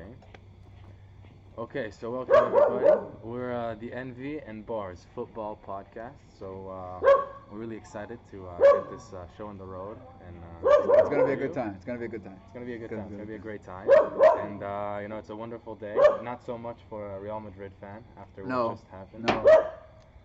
Okay. Okay, so welcome everybody. We're the NV and Barz Football Podcast. We're really excited to get this show on the road, and It's gonna be a good time. It's gonna be a good time. It's gonna be a good time. It's gonna be a great time, and it's a wonderful day. Not so much for a Real Madrid fan after what just happened. No,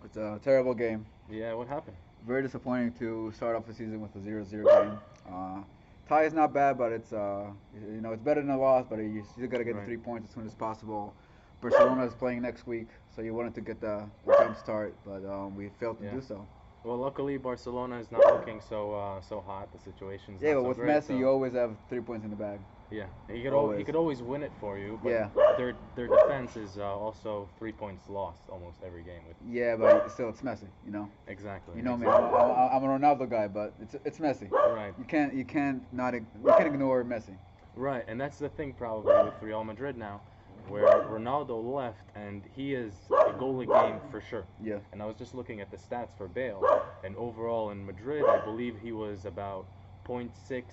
it's a terrible game. Yeah, what happened? Very disappointing to start off the season with a 0-0 game. Tie is not bad, but it's it's better than a loss. But you still gotta get the 3 points as soon as possible. Barcelona is playing next week, so you wanted to get the jump start, but we failed to do so. Well, luckily Barcelona is not looking so hot. The situation's but not so with great, Messi, so. you always have 3 points in the bag. Yeah, he could always win it for you, but their defense is also 3 points lost almost every game. Yeah, but still, it's Messi, you know. Exactly. You know me, I'm a Ronaldo guy, but it's Messi. Right. You can't ignore Messi. Right, and that's the thing probably with Real Madrid now, where Ronaldo left and he is a goal a game for sure. Yeah. And I was just looking at the stats for Bale, and overall in Madrid, I believe he was about 0.6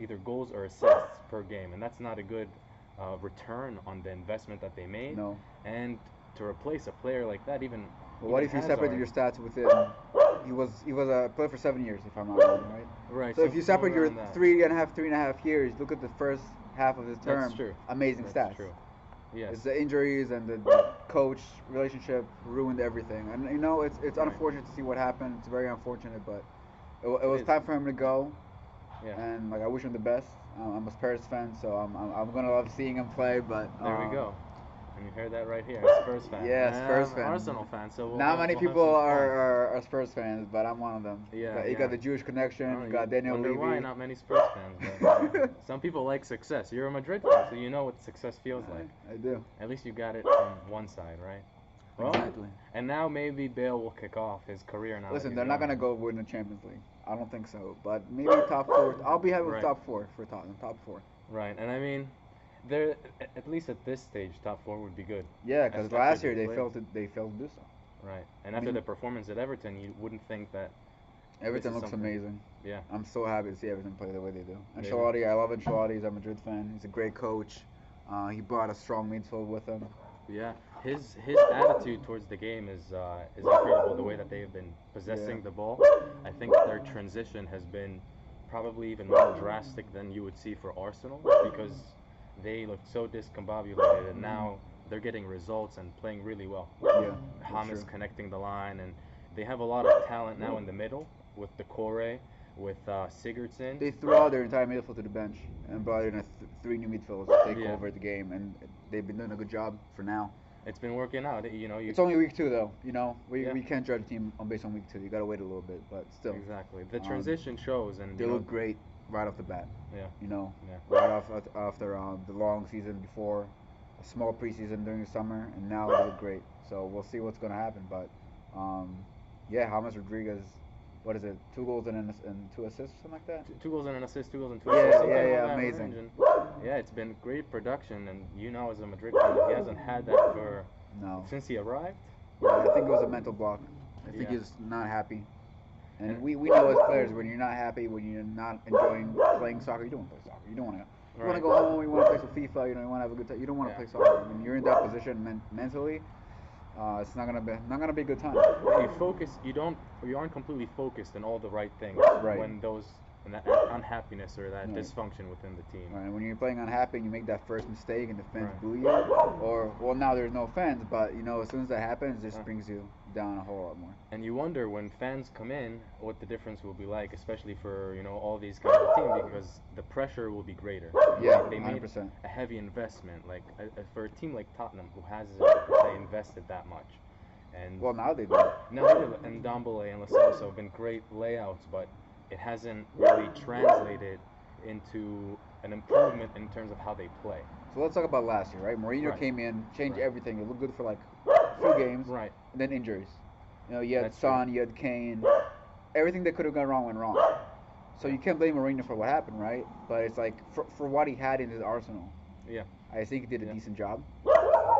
either goals or assists per game, and that's not a good return on the investment that they made. No. And to replace a player like that, even what if you separated your stats within? He was a player for 7 years, if I'm not wrong, right? Right. So if you separate your 3.5 years, look at the first half of his term. That's true. Amazing That's stats. True. Yes. It's the injuries and the coach relationship ruined everything, and it's unfortunate to see what happened. It's very unfortunate, but it was time for him to go. Yeah. And I wish him the best. I'm a Spurs fan, so I'm gonna love seeing him play. But there we go. And you heard that right here, Spurs fan. Yeah, Spurs fan. Arsenal fan. So not many people are Spurs fans, but I'm one of them. Yeah. You got the Jewish connection. You got Daniel Levy. Levy. Why not many Spurs fans? But, some people like success. You're a Madrid fan, so you know what success feels like. I do. At least you got it from one side, right? Well, exactly. And now maybe Bale will kick off his career now. Listen, they're not gonna go win the Champions League. I don't think so. But maybe top 4. I'll be happy with top 4 for Tottenham. Top 4. Right, and I mean, they're at least at this stage, top 4 would be good. Yeah, because last year they failed to do so. Right, and after the performance at Everton, you wouldn't think that. Everton looks amazing. Yeah. I'm so happy to see Everton play the way they do. Ancelotti, I love Ancelotti. He's a Madrid fan. He's a great coach. He brought a strong midfield with him. Yeah, his attitude towards the game is incredible. The way that they've been possessing the ball, I think their transition has been probably even more drastic than you would see for Arsenal, because they looked so discombobulated, and now they're getting results and playing really well. Yeah, James connecting the line, and they have a lot of talent now in the middle with Decore, with Sigurdsson. They threw out their entire midfield to the bench and brought in 3 new midfielders to take over the game, and they've been doing a good job for now. It's been working out. It's only week 2 though. We can't judge a team based on week 2. You gotta wait a little bit, but still. Exactly. The transition shows, and they look great right off the bat. Yeah. Right after the long season before, a small preseason during the summer, and now they look great. So we'll see what's gonna happen, but James Rodriguez. What is it? 2 goals and 2 assists, something like that. 2 goals and an assist, 2 goals and 2 assists. Yeah, amazing. Yeah, it's been great production, and as a Madrid fan, he hasn't had that since he arrived. Yeah, I think it was a mental block. I think he's not happy. And we know as players, when you're not happy, when you're not enjoying playing soccer, you don't want to play soccer. You don't want to. You want to go home. You want to play some FIFA. You want to have a good time. You don't want to play soccer. When you're in that position mentally, it's not gonna be a good time. You focus. You aren't completely focused on all the right things. Right. When that unhappiness or that dysfunction within the team. Right. When you're playing unhappy and you make that first mistake and the fans boo you, or now there's no fans, but as soon as that happens, it just brings you down a whole lot more. And you wonder when fans come in, what the difference will be like, especially for all these kinds of teams, because the pressure will be greater. Yeah, they made 100%. a heavy investment, like for a team like Tottenham, who hasn't invested that much. And now they do. Now they do, and Dombele and Lo Celso have been great layouts, but it hasn't really translated into an improvement in terms of how they play. So let's talk about last year, right? Mourinho came in, changed everything. It looked good for like a few games, right? And then injuries. You had Son, you had Kane. Everything that could have gone wrong went wrong. So you can't blame Mourinho for what happened, right? But it's like for what he had in his arsenal. Yeah. I think he did a decent job.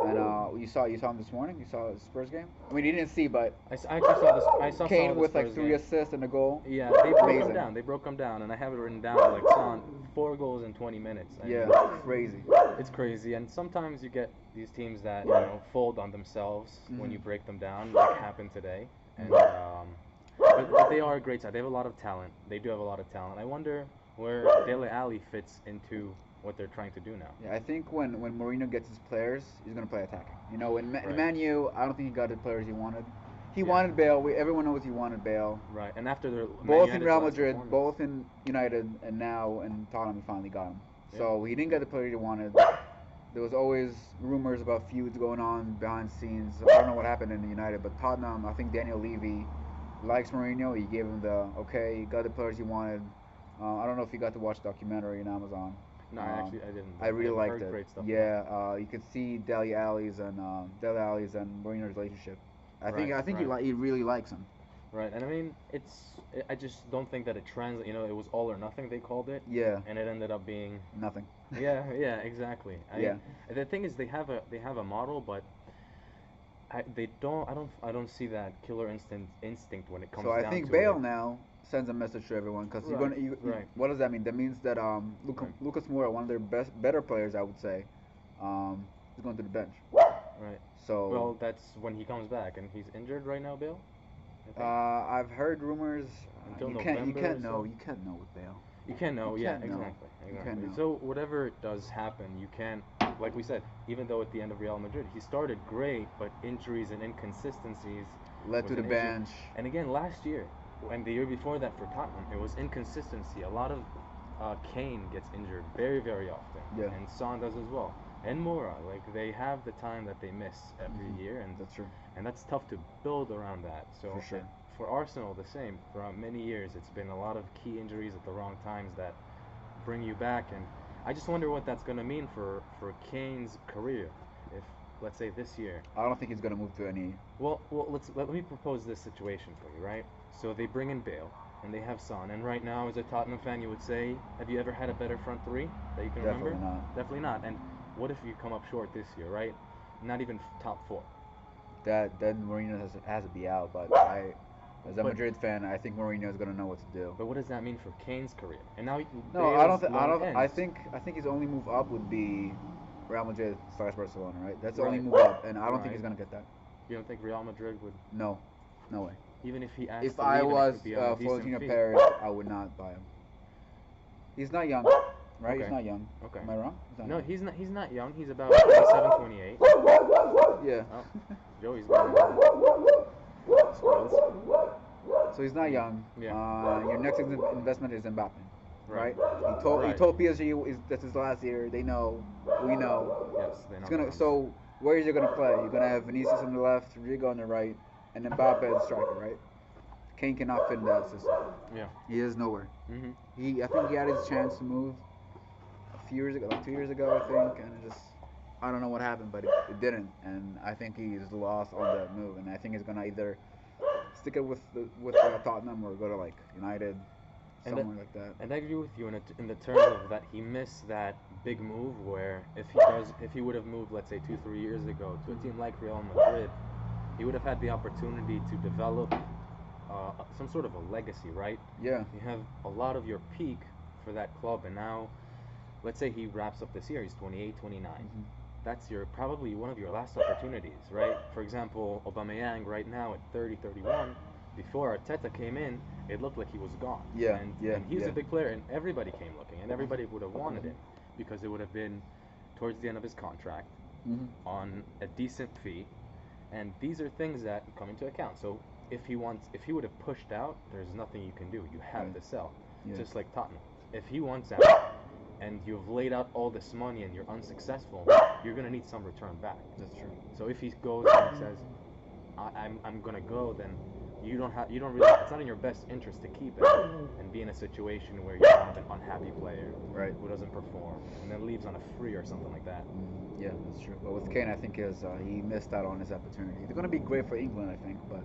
And you saw him this morning. You saw the Spurs game. I mean, you didn't see, but I actually saw this. I saw some of Kane the with Spurs like 3 game. assists and a goal. Yeah, they broke him Amazing. down. They broke him down, and I have it written down like Son, 4 goals in 20 minutes. And Yeah, crazy. it's crazy. And sometimes you get these teams that fold on themselves when you break them down, like happened today. And but they are a great side. They have a lot of talent. They do have a lot of talent. I wonder where Dele Alli fits into what they're trying to do now. Yeah, I think when Mourinho gets his players, he's gonna play attacking. You know, in Right. Man U, I don't think he got the players he wanted. He Yeah. wanted Bale. Everyone knows he wanted Bale. Right, and after their Both in United's Real last Madrid, performance- both in United, and now in Tottenham, he finally got him. So he didn't get the players he wanted. There was always rumors about feuds going on behind the scenes. I don't know what happened in United, but Tottenham, I think Daniel Levy likes Mourinho. He gave him the okay. He got the players he wanted. I don't know if you got to watch the documentary on Amazon. No, I didn't. I really I've liked heard it. Great stuff. Yeah, you could see Dele Alli's and Mourinho's relationship. I think Right. he really likes him. Right, and I mean, I just don't think that it translates. You know, it was all or nothing they called it, Yeah, and it ended up being. nothing. Yeah, exactly. Yeah. The thing is, they have a model, but I don't see that killer instinct when it comes. So I down think to Bale it. now sends a message to everyone because Right, right. what does that mean? That means that Right. Lucas Moura, one of their better players, I would say, is going to the bench. Right. So Well, that's when he comes back, and he's injured right now, Bale. I think. I've heard rumors. Until you November can't or know. so? You can't know with Bale. You can't know, You yeah, can't know. exactly. You can't know. So whatever does happen, you can't, like we said, even though at the end of Real Madrid, he started great, but injuries and inconsistencies Led was to the an issue. bench. And again, last year, and the year before that for Tottenham, it was inconsistency. A lot of Kane gets injured very, very often, Yeah. and Son does as well. And Moura, like they have the time that they miss every year, and That's true. that's tough to build around that. So For sure. for Arsenal, the same. Throughout many years, it's been a lot of key injuries at the wrong times that bring you back, and I just wonder what that's going to mean for Kane's career. If let's say this year, I don't think he's gonna move to any. well, let me propose this situation for you, right? So they bring in Bale, and they have Son, and right now, as a Tottenham fan, you would say, have you ever had a better front three that you can Definitely remember? not. Definitely not. And what if you come up short this year, right? Not even top 4. That then Mourinho has to be out. But as a But- Madrid fan, I think Mourinho is gonna know what to do. But what does that mean for Kane's career? And now No, I don't. Bale's I long don't. I ends. think his only move up would be Real Madrid / Barcelona, right? That's the only Right. move up, and I don't think Right. he's gonna get that. You don't think Real Madrid would, No, no way. even if he asked If to I leave and it was could be on a decent Florentino fee? Perez, I would not buy him. He's not young, right? Okay. He's not young. Okay. Am I wrong? He's No, young. he's not young. He's about 27, 28. Yeah. Oh, Joey's going. So he's not young. Yeah. Your next investment is Mbappe, right? He Right. told PSG that's his last year. They know. We know. Yes, they know. It's gonna. that. So where is he gonna play? You're gonna have Vinicius on the left, Rodrigo on the right, and Mbappe as striker, right? Kane cannot fit in that system. Yeah. He is nowhere. Mhm. I think he had his chance to move a few years ago, like 2 years ago, I think, and it just, I don't know what happened, but it didn't, and I think he's lost on that move, and I think he's gonna either stick it with Tottenham or go to like United, And somewhere like that. And I agree with you in the terms of that he missed that big move where if he would have moved, let's say 2-3 years ago to a team like Real Madrid, he would have had the opportunity to develop some sort of a legacy, right? Yeah, You have a lot of your peak for that club, and now, let's say he wraps up this year, he's 28, 29. Mhm. That's probably one of your last opportunities, right? For example, Aubameyang right now at 30, 31, before Arteta came in, it looked like he was gone. Yeah, and, yeah, and he's yeah. a big player, and everybody came looking, and everybody would have wanted him because it would have been towards the end of his contract Mhm. on a decent fee, and these are things that come into account. So if he would have pushed out, there's nothing you can do. You have Right. to sell, Yeah. just like Tottenham. If he wants out, and you've laid out all this money and you're unsuccessful, you're gonna need some return back. That's true. So if he goes and says, I'm gonna go, then you don't really, it's not in your best interest to keep it and be in a situation where you have an unhappy player Right. who doesn't perform and then leaves on a free or something like that. Yeah, that's true. But with Kane, I think he missed out on his opportunity. They're gonna be great for England, I think, but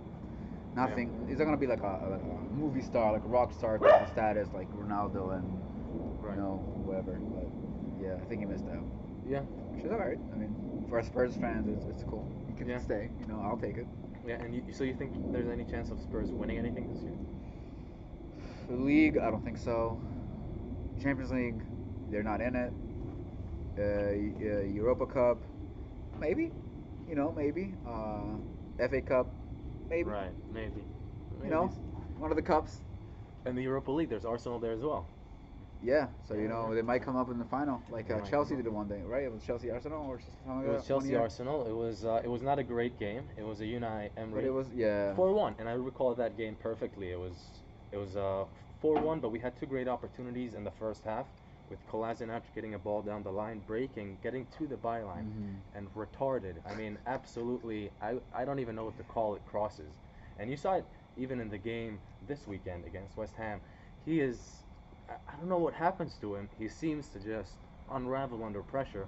nothing. He's not gonna be like a movie star, like a rock star type of status, like Ronaldo and Right. whoever. But yeah, I think he missed out. Yeah. Which is alright. I mean, for us Spurs fans, it's cool. You can stay. You know, I'll take it. Yeah, and so you think there's any chance of Spurs winning anything this year? The league, I don't think so. Champions League, they're not in it. Europa Cup, maybe. You know, maybe. FA Cup, maybe. Right, maybe. You know, one of the cups. And the Europa League, there's Arsenal there as well. Yeah, so you know they might come up in the final, like Chelsea did it one day, right? It was Chelsea Arsenal or something like that. It was Chelsea Arsenal. It was not a great game. It was a Unai Emery. But it was 4-1, and I recall that game perfectly. It was 4-1, but we had two great opportunities in the first half, with Kolasinac getting a ball down the line, breaking, getting to the byline, and retarded. I mean, absolutely. I don't even know what to call it. Crosses, and you saw it even in the game this weekend against West Ham. He is. I don't know what happens to him. He seems to just unravel under pressure.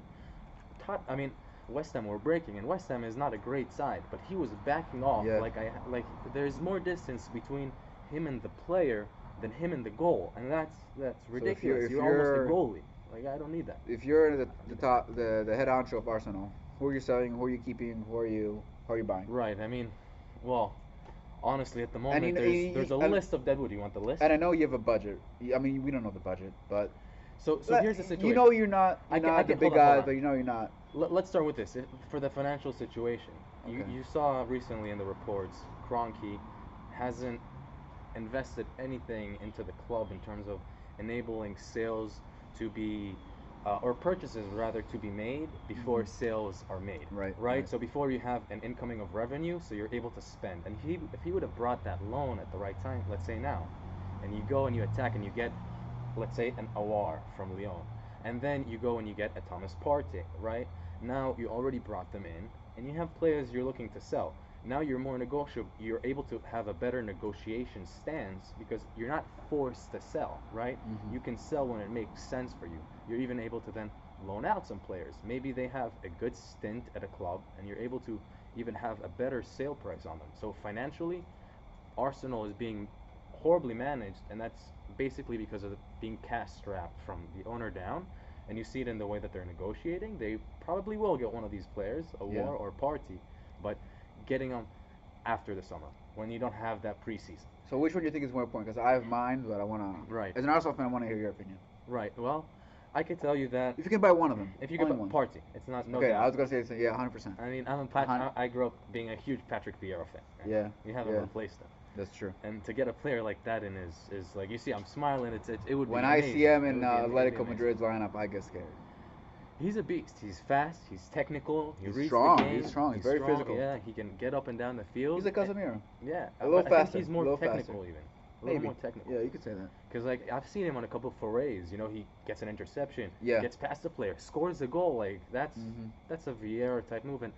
I mean, West Ham were breaking, and West Ham is not a great side, but he was backing off. Yeah. Like there's more distance between him and the player than him and the goal, and that's ridiculous. if you're almost a goalie. Like, I don't need that. If you're the top, the head honcho of Arsenal, who are you selling? Who are you keeping? Who are you buying? Right. I mean, well, honestly, at the moment, And there's a list of Deadwood. You want the list? And I know you have a budget. I mean, we don't know the budget, but so here's the situation. You know you're not the big guy, but you know you're not. Let's start with this. For the financial situation, Okay. you saw recently in the reports, Kroenke hasn't invested anything into the club in terms of enabling sales to be, or purchases rather, to be made before sales are made. Right. So before you have an incoming of revenue, so you're able to spend. And if he would have brought that loan at the right time, let's say now, and you go and you attack and you get, let's say, an Aouar from Lyon, and then you go and you get a Thomas Partey, right? Now you already brought them in, and you have players you're looking to sell. Now you're more negotiable. You're able to have a better negotiation stance because you're not forced to sell, right? Mhm. You can sell when it makes sense for you. You're even able to then loan out some players. Maybe they have a good stint at a club, and you're able to even have a better sale price on them. So financially, Arsenal is being horribly managed, and that's basically because of being cash-strapped from the owner down. And you see it in the way that they're negotiating. They probably will get one of these players, Aouar or Partey, but getting them after the summer when you don't have that preseason. So which one do you think is more important? Because I have mine, but I want to. Right. As an Arsenal fan, I want to hear your opinion. Right. Well, I could tell you that If you can buy one of them. if you only could one. Partey, it's not no Okay, doubt. I was gonna say yeah, 100%. I mean, I grew up being a huge Patrick Vieira fan. Right? Yeah. You haven't replaced him. That's true. And to get a player like that in is like, you see, I'm smiling. It would be When I amazing. see him It in would be Atletico amazing. Madrid's lineup, I get scared. He's a beast. He's fast. He's technical. He He's reads strong. the game. He's strong. He's very physical. Yeah, he can get up and down the field. He's like Casemiro. Yeah, A little but I think faster, he's more a little technical faster. even. A little Maybe. more technical. Yeah, you could say that. Because like I've seen him on a couple of forays. You know, he gets an interception. Yeah. Gets past the player, scores a goal. Like that's Mhm. a Vieira type move. And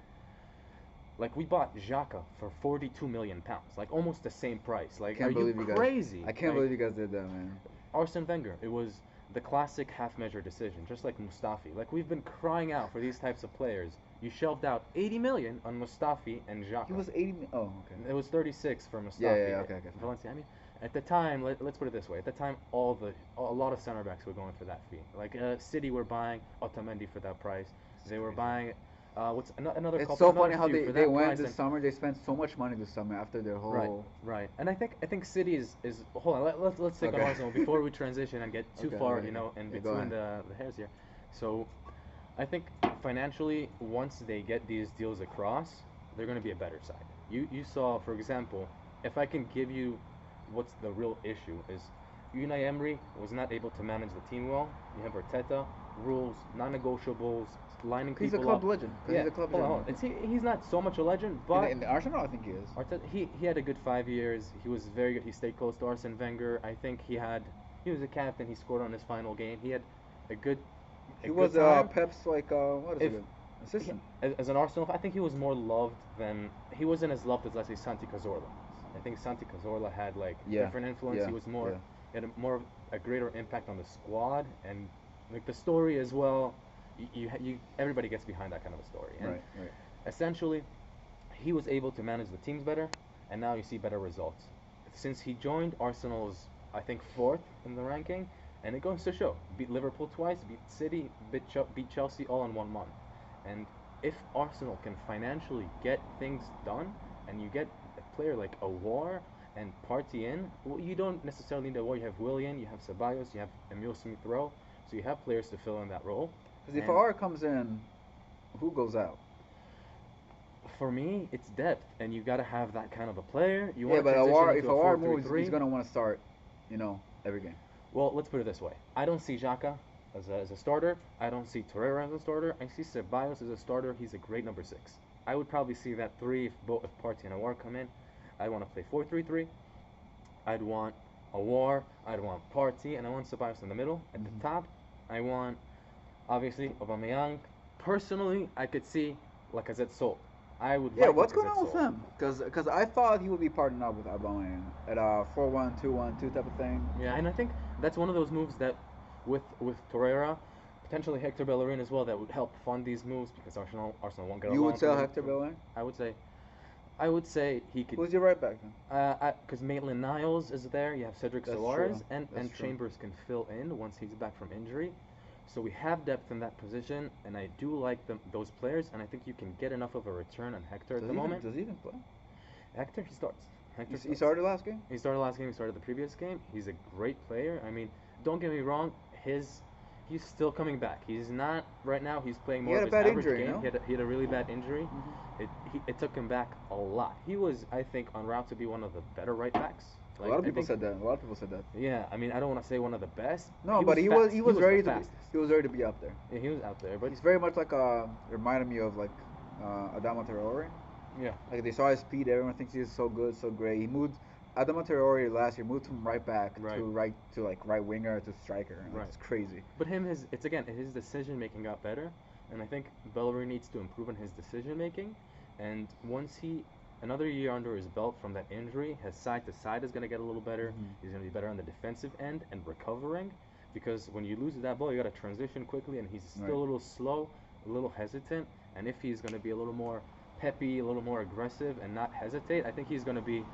like we bought Xhaka for £42 million, like almost the same price. Like, Can't are believe you you guys- crazy? I can't Like, believe you guys did that, man. Arsene Wenger, it was the classic half-measure decision, just like Mustafi. Like, we've been crying out for these types of players. You shelved out 80 million on Mustafi and Xhaka. He was 80. Oh, okay. It was 36 for Mustafi. Yeah, okay, fine. Valencia. I mean, at the time, let's put it this way. At the time, a lot of center backs were going for that fee. Like City were buying Otamendi for that price. They were buying another. It's couple, so another funny how few for they that went price, this and- summer. They spent so much money this summer after their whole. Right. And I think City is hold on. Let's take on Okay. Arsenal before we transition and get too Okay, far, okay. in Yeah, go between the hairs here. So, I think financially, once they get these deals across, they're going to be a better side. You saw, for example, if I can give you what's the real issue is Unai Emery was not able to manage the team well. You have Arteta, rules, non-negotiables, lining He's a people club up. legend. 'Cause Yeah, he's a club hold on, legend. hold on. He's not so much a legend, but In the Arsenal, I think he is. Arteta, he had a good 5 years. He was very good. He stayed close to Arsene Wenger. I think he was a captain. He scored on his final game. He had a good. He was time. Pep's what is If- it? Assistant. As an Arsenal, I think he was more loved than he wasn't as loved as, let's say, Santi Cazorla. I think Santi Cazorla had different influence. yeah, He was more yeah. he had a greater impact on the squad and like the story as well. Everybody gets behind that kind of a story. And Right. essentially, he was able to manage the teams better, and now you see better results. Since he joined, Arsenal is, I think, 4th in the ranking, And it goes to show, beat Liverpool twice, beat City, beat Chelsea all in 1 month. And if Arsenal can financially get things done, and you get a player like Aouar and Partey in, well, you don't necessarily need Aouar. You have Willian, you have Ceballos, you have Emile Smith-Rowe, so you have players to fill in that role. Because if Aouar comes in, who goes out? For me, it's depth, and you got to have that kind of a player. Yeah, but if Aouar moves, he's going to want to start, every game. Well, let's put it this way. I don't see Xhaka as a starter. I don't see Torreira as a starter. I see Ceballos as a starter. He's a great number 6. I would probably see that 3 if Partey and Aouar come in. I want to play 4-3-3. I'd want Aouar. I'd want Partey, and I want Ceballos in the middle. At the top, I want, obviously, Aubameyang. Personally, I could see Lacazette sold. I would. Yeah, what's going on with him? Because I thought he would be partnering up with Aubameyang at a 4-1-2-1-2 type of thing. Yeah, and I think that's one of those moves that, with Torreira, potentially Hector Bellerin as well, that would help fund these moves because Arsenal won't get along. You would sell Hector Bellerin? I would say he could. Who's your right back then? Because Maitland-Niles is there. You have Cedric Soares, and true. Chambers can fill in once he's back from injury. So we have depth in that position, and I do like those players, and I think you can get enough of a return on Hector at the moment. Does he even play? Hector, he starts. He started last game? He started last game. He started the previous game. He's a great player. I mean, don't get me wrong. He's still coming back. He's not right now. He's playing more of his average game. No? He had a really bad injury. It took him back a lot. He was, I think, en route to be one of the better right backs. Like, a lot of people said that. Yeah, I mean, I don't want to say one of the best. No, he was ready to be up there. Yeah, he was out there, but he's very much like reminded me of like Adama Traore. Yeah. Like they saw his speed. Everyone thinks he's so good, so great. He moved. Adama Traore last year moved from right back to right winger to striker. Like, it's crazy. But his decision making got better, and I think Bellerin needs to improve on his decision making. And once another year under his belt from that injury, his side to side is going to get a little better. He's going to be better on the defensive end and recovering, because when you lose that ball, you got to transition quickly, and he's still a little slow, a little hesitant. And if he's going to be a little more peppy, a little more aggressive, and not hesitate, I think he's going to be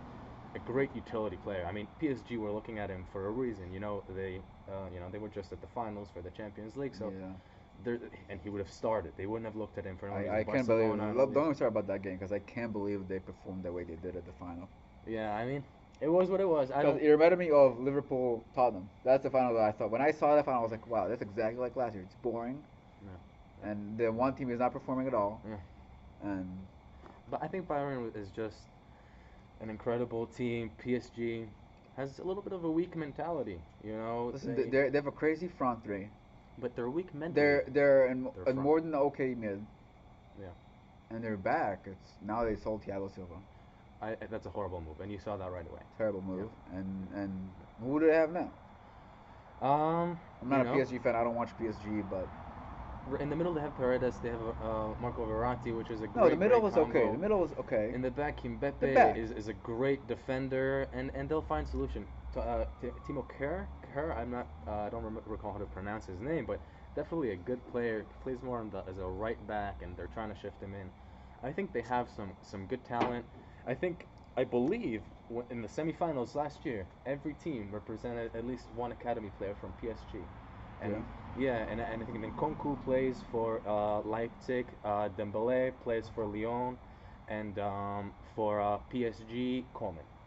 a great utility player. I mean, PSG were looking at him for a reason. They were just at the finals for the Champions League, so. Yeah. And he would have started. They wouldn't have looked at him for no reason. I can't believe. Don't even start about that game because I can't believe they performed the way they did at the final. Yeah, I mean, it was what it was. It reminded me of Liverpool Tottenham. That's the final that I thought. When I saw that final, I was like, wow, that's exactly like last year. It's boring. Yeah. And the one team is not performing at all. Yeah. But I think Bayern is just an incredible team. PSG has a little bit of a weak mentality. Listen, they have a crazy front three. But they're weak mentally. They're in more than okay mid. Yeah. And they're back. Now they sold Thiago Silva. That's a horrible move, and you saw that right away. Terrible move. Yeah. And who do they have now? I'm not a PSG fan. I don't watch PSG, but in the middle they have Paredes. They have Marco Verratti, which is a great. No, the middle was combo. okay. The middle was okay. In the back, Mbappe is a great defender, and they'll find solution. Timo Kerr, I don't recall how to pronounce his name, but definitely a good player. He plays more as a right back, and they're trying to shift him in. I think they have some good talent. I believe in the semifinals last year, every team represented at least one academy player from PSG. And and I think Nkunku plays for Leipzig, Dembele plays for Lyon, and for PSG,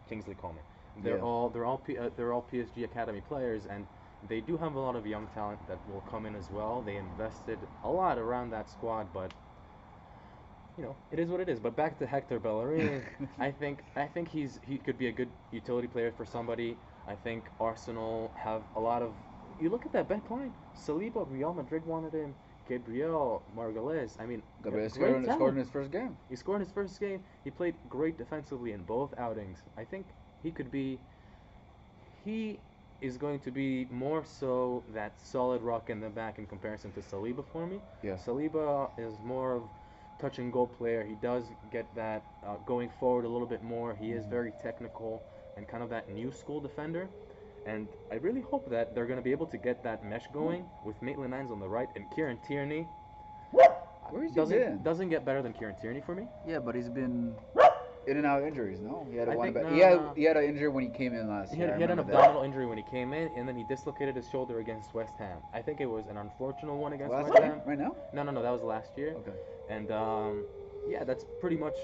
Kingsley Coman. They're all PSG academy players, and they do have a lot of young talent that will come in as well. They invested a lot around that squad, but it is what it is. But back to Hector Bellerin, I think he could be a good utility player for somebody. I think Arsenal have a lot of. You look at that back line. Saliba, Real Madrid wanted him. Gabriel, Margalez. I mean, Gabriel scored in his first game. He scored in his first game. He played great defensively in both outings. I think he is going to be more so that solid rock in the back in comparison to Saliba for me. Yeah. Saliba is more of touch and go player. He does get that going forward a little bit more. He is very technical and kind of that new school defender. And I really hope that they're going to be able to get that mesh going with Maitland-Niles on the right and Kieran Tierney. Where's he been? Doesn't get better than Kieran Tierney for me. Yeah, but he's been in and out injuries. No, he had I one think back. no. He had an injury when he came in last year. He had an abdominal injury when he came in, and then he dislocated his shoulder against West Ham. I think it was an unfortunate one against Last West year? Ham. Right now? No, that was last year. Okay. And yeah, that's pretty much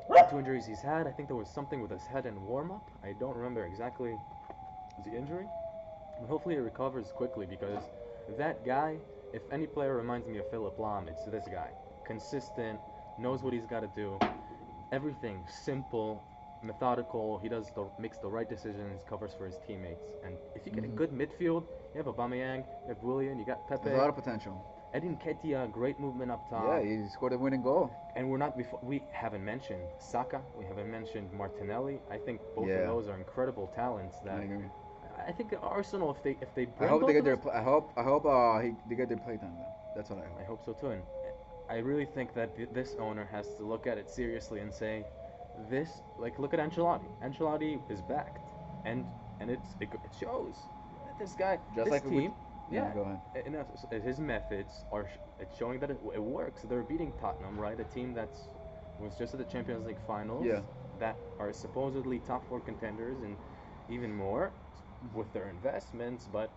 the two injuries he's had. I think there was something with his head in warm up. I don't remember exactly the injury, but hopefully he recovers quickly because that guy, if any player reminds me of Philip Lahm, it's this guy. Consistent, knows what he's got to do. Everything simple, methodical. He makes the right decisions, covers for his teammates. And if you get a good midfield, you have Aubameyang, you have Willian, you got Pepe. There's a lot of potential. Edin Ketia, great movement up top. Yeah, he scored a winning goal. And we haven't mentioned Saka, we haven't mentioned Martinelli. I think both of those are incredible talents that I think Arsenal, if they bring I hope they get their they get their playtime though. That's what I hope. I hope so too. And I really think that this owner has to look at it seriously and say, look at Ancelotti. Ancelotti is backed, and it shows. This guy, Just this like team, go ahead. and his methods it's showing that it works. They're beating Tottenham, right? A team that was just at the Champions League finals. Yeah. That are supposedly top 4 contenders and even more with their investments, but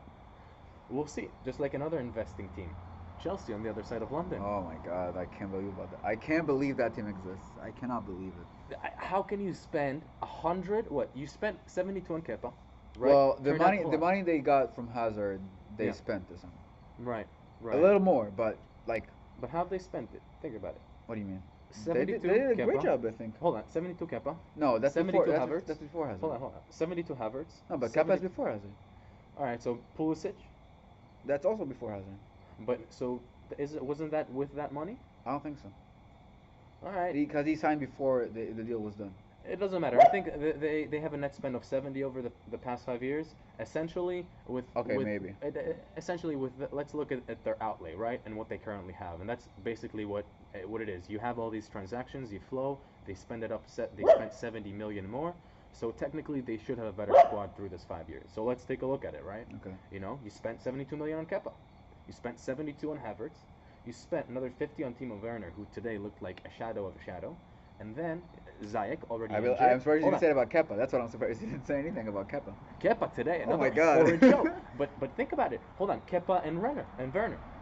we'll see. Just like another investing team, Chelsea on the other side of London. Oh my God, I can't believe about that. I can't believe that team exists. I cannot believe it. How can you spend 100? What you spent 72 on Kepa, right? Well, the money they got from Hazard, they spent this on. Right. A little more, but like. But how have they spent it? Think about it. What do you mean? 72 they did a great Kepa. job, I think. Hold on, 72 Kepa. No, that's 72 before Havertz. That's before Hazard. Hold on. 72 Havertz. No, but Kepa's before Hazard. All right, so Pulisic. That's also before Hazard. But so wasn't that with that money? I don't think so. All right. Because he signed before the deal was done. It doesn't matter. I think they have a net spend of 70 over the past 5 years. Essentially with maybe. Essentially with let's look at their outlay, right, and what they currently have, and that's basically what it is. You have all these transactions, you flow, they spend it up. They spent 70 million more. So technically they should have a better squad through this 5 years. So let's take a look at it, right? Okay. You know, you spent 72 million on Kepa. You spent 72 on Havertz. You spent another 50 on Timo Werner, who today looked like a shadow of a shadow. And then Ziyech already injured. I'm surprised you didn't say about Kepa. That's what I'm surprised you didn't say anything about Kepa. Kepa today, another oh my God. horrid show. But think about it. Hold on, Kepa and Werner.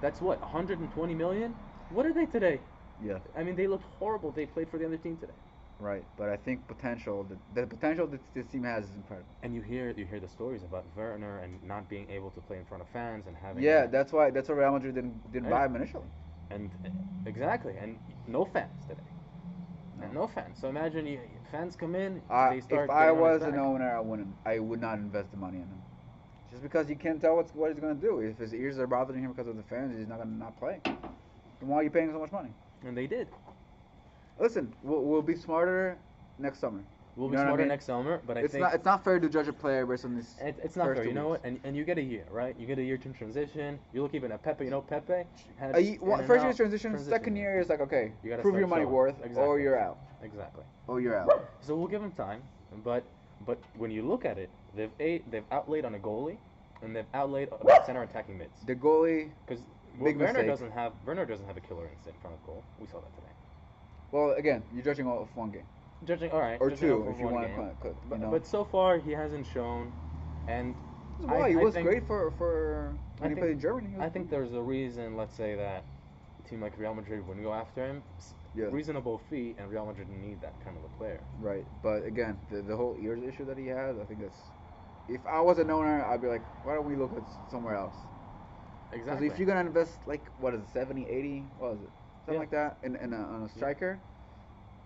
That's what, 120 million? What are they today? Yeah. I mean, they looked horrible. They played for the other team today. Right, but I think the potential that this team has is incredible. And you hear the stories about Werner and not being able to play in front of fans and having. Yeah, that's why Real Madrid didn't buy him initially. And exactly, and no fans today. And no fans. So imagine fans come in. They start. If I was an owner, I would not invest the money in him. Just because you can't tell what he's going to do. If his ears are bothering him because of the fans, he's not going to not play. Then why are you paying so much money? And they did. Listen, we'll be smarter next summer. We'll be smarter next summer, but I think it's not fair to judge a player based on this. It's not fair. You know what? And you get a year, right? You get a year to transition. You look even at Pepe. You know, Pepe had first year transition. Second year is like, okay, you prove your money worth, or you're out. Exactly. Or you're out. So we'll give him time, but when you look at it, they've outlaid on a goalie, and they've outlaid on center attacking mids. The goalie, because Werner doesn't have a killer instinct in front of goal. We saw that today. Well, again, you're judging off one game. All right. Or two, if you want to put. But so far, he hasn't shown, and he was great for when he played in Germany. I think there's a reason. Let's say that a team like Real Madrid wouldn't go after him. Reasonable fee, and Real Madrid didn't need that kind of a player. Right, but again, the whole ears issue that he has, I think that's. If I was an owner, I'd be like, why don't we look at somewhere else? Exactly. Because if you're gonna invest like 70, 80, what is it, something like that, on a striker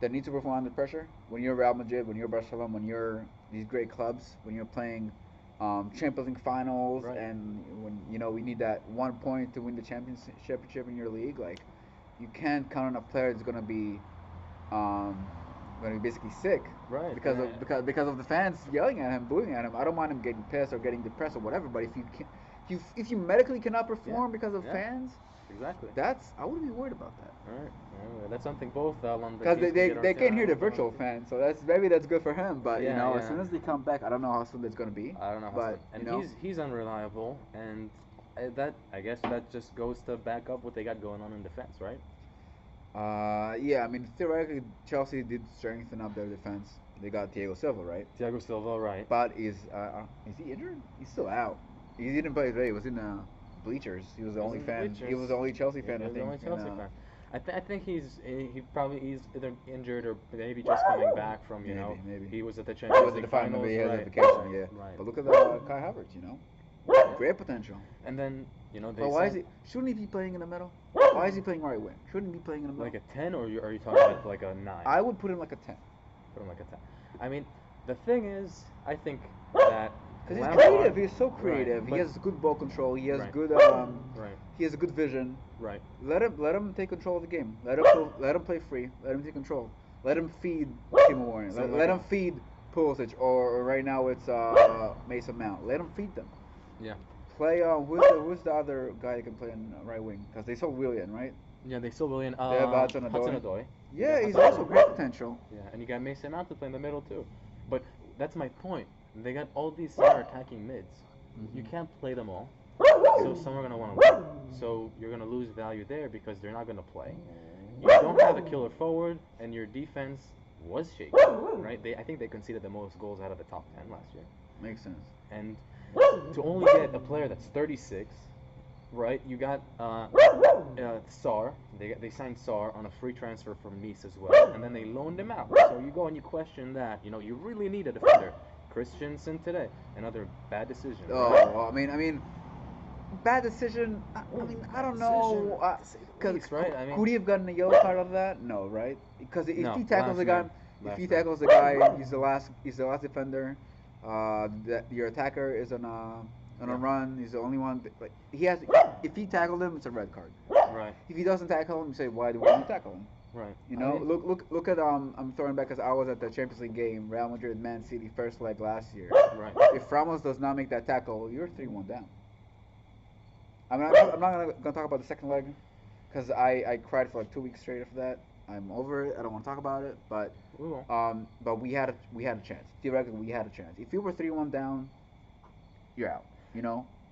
that needs to perform under pressure. When you're Real Madrid, when you're Barcelona, when you're these great clubs, when you're playing Champions League finals, and when we need that 1 point to win the championship in your league, like you can't count on a player that's gonna be basically sick, right? Because of the fans yelling at him, booing at him. I don't mind him getting pissed or getting depressed or whatever, but if you medically cannot perform because of fans. Exactly. I wouldn't be worried about that. All right. That's something both London. Because they can't hear the virtual fans, so that's good for him. But as soon as they come back, I don't know how soon that's gonna be. I don't know how soon. And he's unreliable, and I guess that just goes to back up what they got going on in defense, right? Yeah, I mean, theoretically, Chelsea did strengthen up their defense. They got Thiago Silva, right? Thiago Silva, right? But is he injured? He's still out. He didn't play today. He was in bleachers. He was the only fan. He was the only Chelsea fan, I think. The only Chelsea fan. I think he probably he's either injured or maybe just coming back from maybe. He was at the Champions League finals. finals. He has right, a vacation, yeah. Right. But look at Kai Havertz, great potential. And then but why is he? Shouldn't he be playing in the middle? Why is he playing right wing? Shouldn't he be playing in the middle? Like a 10, or are you talking about like a 9? I would put him like a 10. Put him like a 10. I mean, the thing is, I think that because he's creative. He's so creative. Right, he has good ball control. He has good right. He has a good vision. Right. Let him take control of the game. Let him play free. Let him take control. Let him feed Timo Werner. Let him feed Pulisic, or right now it's Mason Mount. Let him feed them. Yeah. Play who's the other guy that can play on right wing? Because they sold Willian, right? Yeah, they sold Willian. They have Hudson-Odoi. Yeah, he's also great potential. Yeah, and you got Mason Mount to play in the middle too. But that's my point. They got all these center attacking mids. You can't play them all. So some are gonna want to win. So you're gonna lose value there because they're not gonna play. You don't have a killer forward, and your defense was shaky, right? I think they conceded the most goals out of the top 10 last year. Makes sense. And to only get a player that's 36, right? You got Sarr. They signed Sarr on a free transfer from Nice as well, and then they loaned him out. So you go and you question that. You really need a defender. Christensen today, another bad decision. Oh, right? well, I mean, bad decision. I don't know. Right? I mean, could he have gotten a yellow card on that? No, right? Because if he tackles the guy, he's the last defender. Your attacker is on a run. He's the only one. Like if he tackled him, it's a red card. Right. If he doesn't tackle him, you say, why do we tackle him? Right. Look at I'm throwing back because I was at the Champions League game, Real Madrid Man City first leg last year. Right. If Ramos does not make that tackle, you're 3-1 down. I'm not gonna talk about the second leg because I cried for like 2 weeks straight after that. I'm over it. I don't want to talk about it. But we had a chance. Theoretically, we had a chance. If you were 3-1 down, you're out.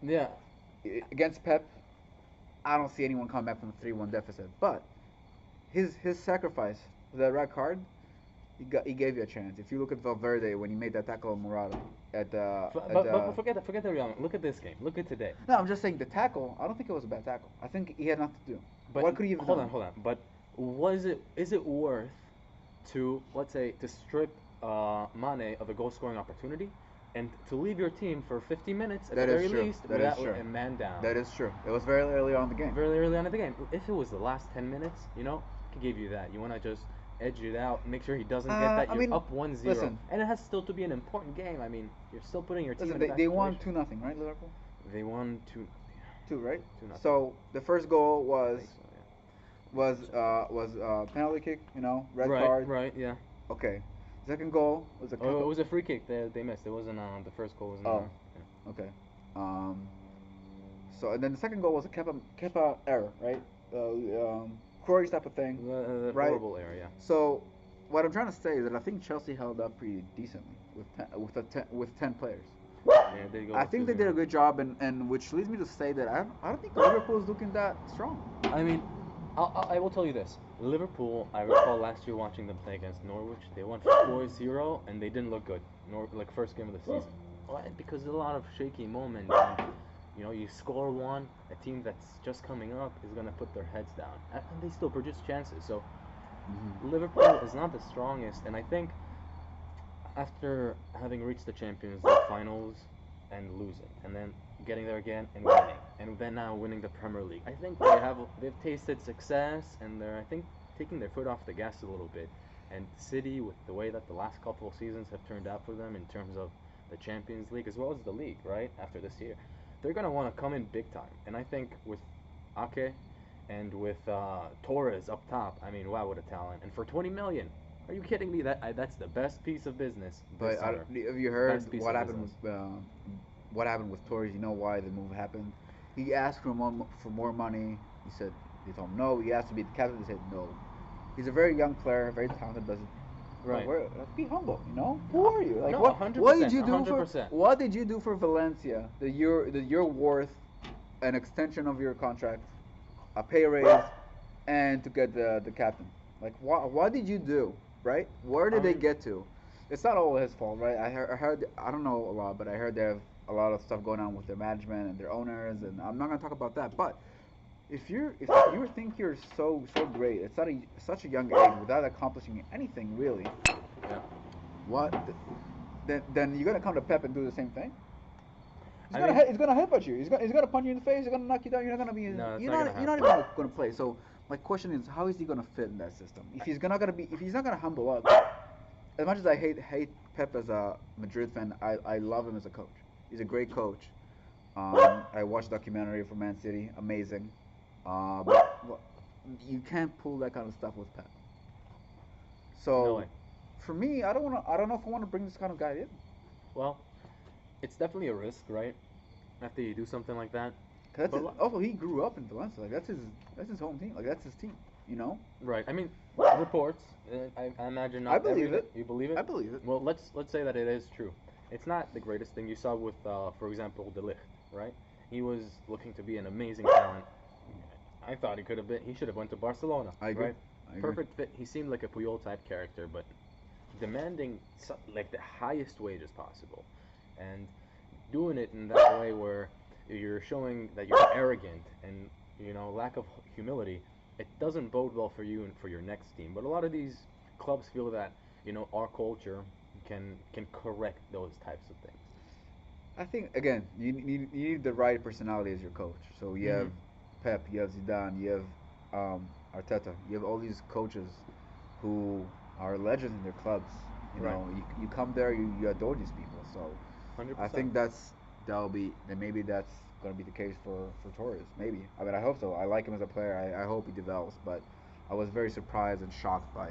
Yeah. Against Pep, I don't see anyone coming back from a 3-1 deficit. But his sacrifice, that red card, he gave you a chance. If you look at Valverde when he made that tackle on Morata but forget the Real. Look at this game. Look at today. No, I'm just saying the tackle. I don't think it was a bad tackle. I think he had nothing to do. But what could he have done? Hold on. But is it worth to, let's say, to strip Mane of a goal scoring opportunity and to leave your team for 50 minutes at the very least without a man down? That is true. It was very early on in the game. Very early on in the game. If it was the last 10 minutes, he gave you that. You want to just edge it out, make sure he doesn't get that. You're up 1-0. Listen, and it has still to be an important game. I mean, you're still putting your team in that they won 2-0, right, Liverpool? They won 2, right? 2-0. So the first goal was penalty kick, red card. Right, yeah. Okay. Second goal was it was a free kick they missed. It wasn't the first goal wasn't. Okay. So and then the second goal was a Kepa error, right? Croyd's type of thing, right? Horrible error, yeah. So what I'm trying to say is that I think Chelsea held up pretty decently with 10 players. Yeah, I think they did a good job, and which leads me to say that I don't think Liverpool is looking that strong. I mean, I will tell you this. Liverpool, I recall last year watching them play against Norwich. They won 4-0, and they didn't look good. First game of the season. Why? Because there's a lot of shaky moments. And, you score one, a team that's just coming up is going to put their heads down. And they still produce chances. So Liverpool is not the strongest. And I think after having reached the Champions League finals and losing, and then getting there again and winning, and then now winning the Premier League, I think they've tasted success, and they're, I think, taking their foot off the gas a little bit. And City, with the way that the last couple of seasons have turned out for them in terms of the Champions League as well as the league, right, after this year, they're going to want to come in big time. And I think with Ake and with Torres up top, I mean, wow, what a talent. And for 20 million, are you kidding me? That's the best piece of business. But have you heard what happened with Torres? You know why the move happened? He asked for more money. They told him no. He asked to be the captain. They said no. He's a very young player, very talented. Right. Be humble. Who are you? Like, no, what 100%, did you do 100%. What did you do for Valencia that you're worth an extension of your contract, a pay raise, and to get the captain. Like, what did you do, right? Where did they get to? It's not all his fault, right? I heard, I don't know a lot, but I heard they have a lot of stuff going on with their management and their owners, and I'm not gonna talk about that. But if you think you're so great at such a young age without accomplishing anything really, Yeah. what? Then you're gonna come to Pep and do the same thing. I mean- He's gonna headbutt you. He's gonna punch you in the face. He's gonna knock you down. You're not gonna be. No, it's you're not not. gonna You're not happen. even gonna play. So my question is, how is he gonna fit in that system? If he's not gonna humble up. As much as I hate Pep as a Madrid fan, I love him as a coach. He's a great coach. I watched a documentary from Man City. Amazing. But you can't pull that kind of stuff with Pep. So No way. for me, I don't know if I want to bring this kind of guy in. Well, it's definitely a risk, right? After you do something like that. Cause But also, he grew up in Valencia. Like that's his home team. Like that's his team. You know. Right. I mean, reports. I imagine not. I believe everything- it. You believe it? I believe it. Well, let's say that it is true. It's not the greatest thing you saw with, for example, De Ligt, right? He was looking to be an amazing talent. I thought he should have went to Barcelona. I agree. Right? I agree. Perfect fit. He seemed like a Puyol type character, but demanding like the highest wages possible, and doing it in that way where you're showing that you're arrogant and lack of humility. It doesn't bode well for you and for your next team. But a lot of these clubs feel that our culture can correct those types of things. I think again, you need the right personality as your coach. So you have Pep, you have Zidane, you have Arteta, you have all these coaches who are legends in their clubs. You know, you come there, you adore these people. So 100%. I think maybe that's going to be the case for Torres. Maybe. I mean, I hope so. I like him as a player. I hope he develops. But I was very surprised and shocked by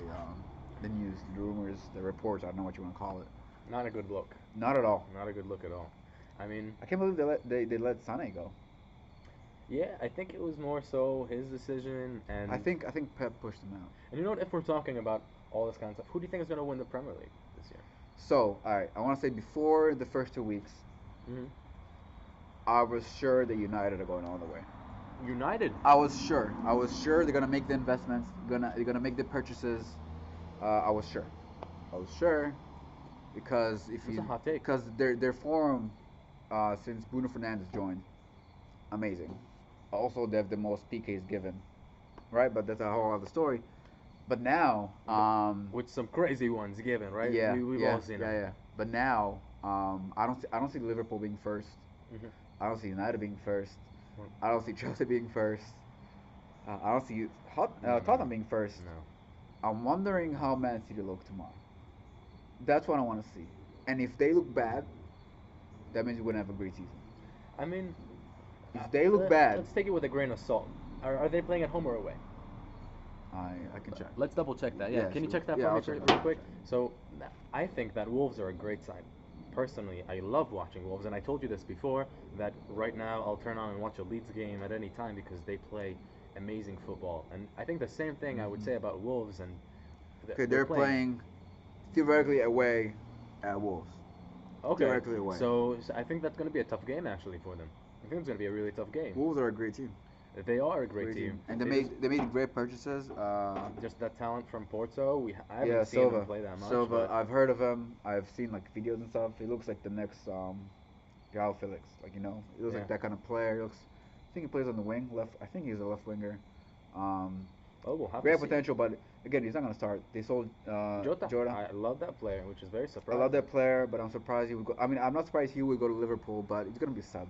the news, the rumors, the reports. I don't know what you want to call it. Not a good look. Not at all. Not a good look at all. I mean, I can't believe they let Sané go. yeah, I think it was more so his decision, and I think Pep pushed him out. And if we're talking about all this kind of stuff, who do you think is going to win the Premier League this year? So, all right, I want to say before the first 2 weeks, I was sure that United are going all the way. United. I was sure they're gonna make the investments. They're gonna make the purchases. I was sure because That's a hot take. because their form since Bruno Fernandes joined, amazing. Also, they have the most PKs given, right? But that's a whole other story. But now, with some crazy ones given, right? yeah, We've all seen it. yeah. But now, I don't see Liverpool being first. I don't see United being first. I don't see Chelsea being first. I don't see Tottenham being first. No. I'm wondering how Man City look tomorrow. That's what I want to see. And if they look bad, that means we're going to have a great season. I mean, If they look bad, let's take it with a grain of salt. Are they playing at home or away? I can check. Let's double check that. Yeah, Yeah, can you sure. check that Yeah, for I'll me check real that. quick? So, I think that Wolves are a great side. Personally, I love watching Wolves, and I told you this before, that right now I'll turn on and watch a Leeds game at any time because they play amazing football. And I think the same thing I would say about Wolves. And Okay, they're playing theoretically away at Wolves. Okay. Theoretically away. So I think that's going to be a tough game actually for them. I think it's going to be a really tough game. Wolves are a great team. They are a great team. And they made great purchases. Just that talent from Porto. I haven't Yeah, seen Silva. him play that much. Silva, but I've heard of him. I've seen like videos and stuff. He looks like the next Joao Felix. Like he looks like that kind of player. I think he plays on the wing. I think he's a left winger. we'll have Great to see. potential, but again, he's not gonna start. They sold Jota. Jota. I love that player, which is very I surprising. love that player, but I'm surprised he would go. I mean, I'm not surprised he would go to Liverpool, but he's gonna be a sub.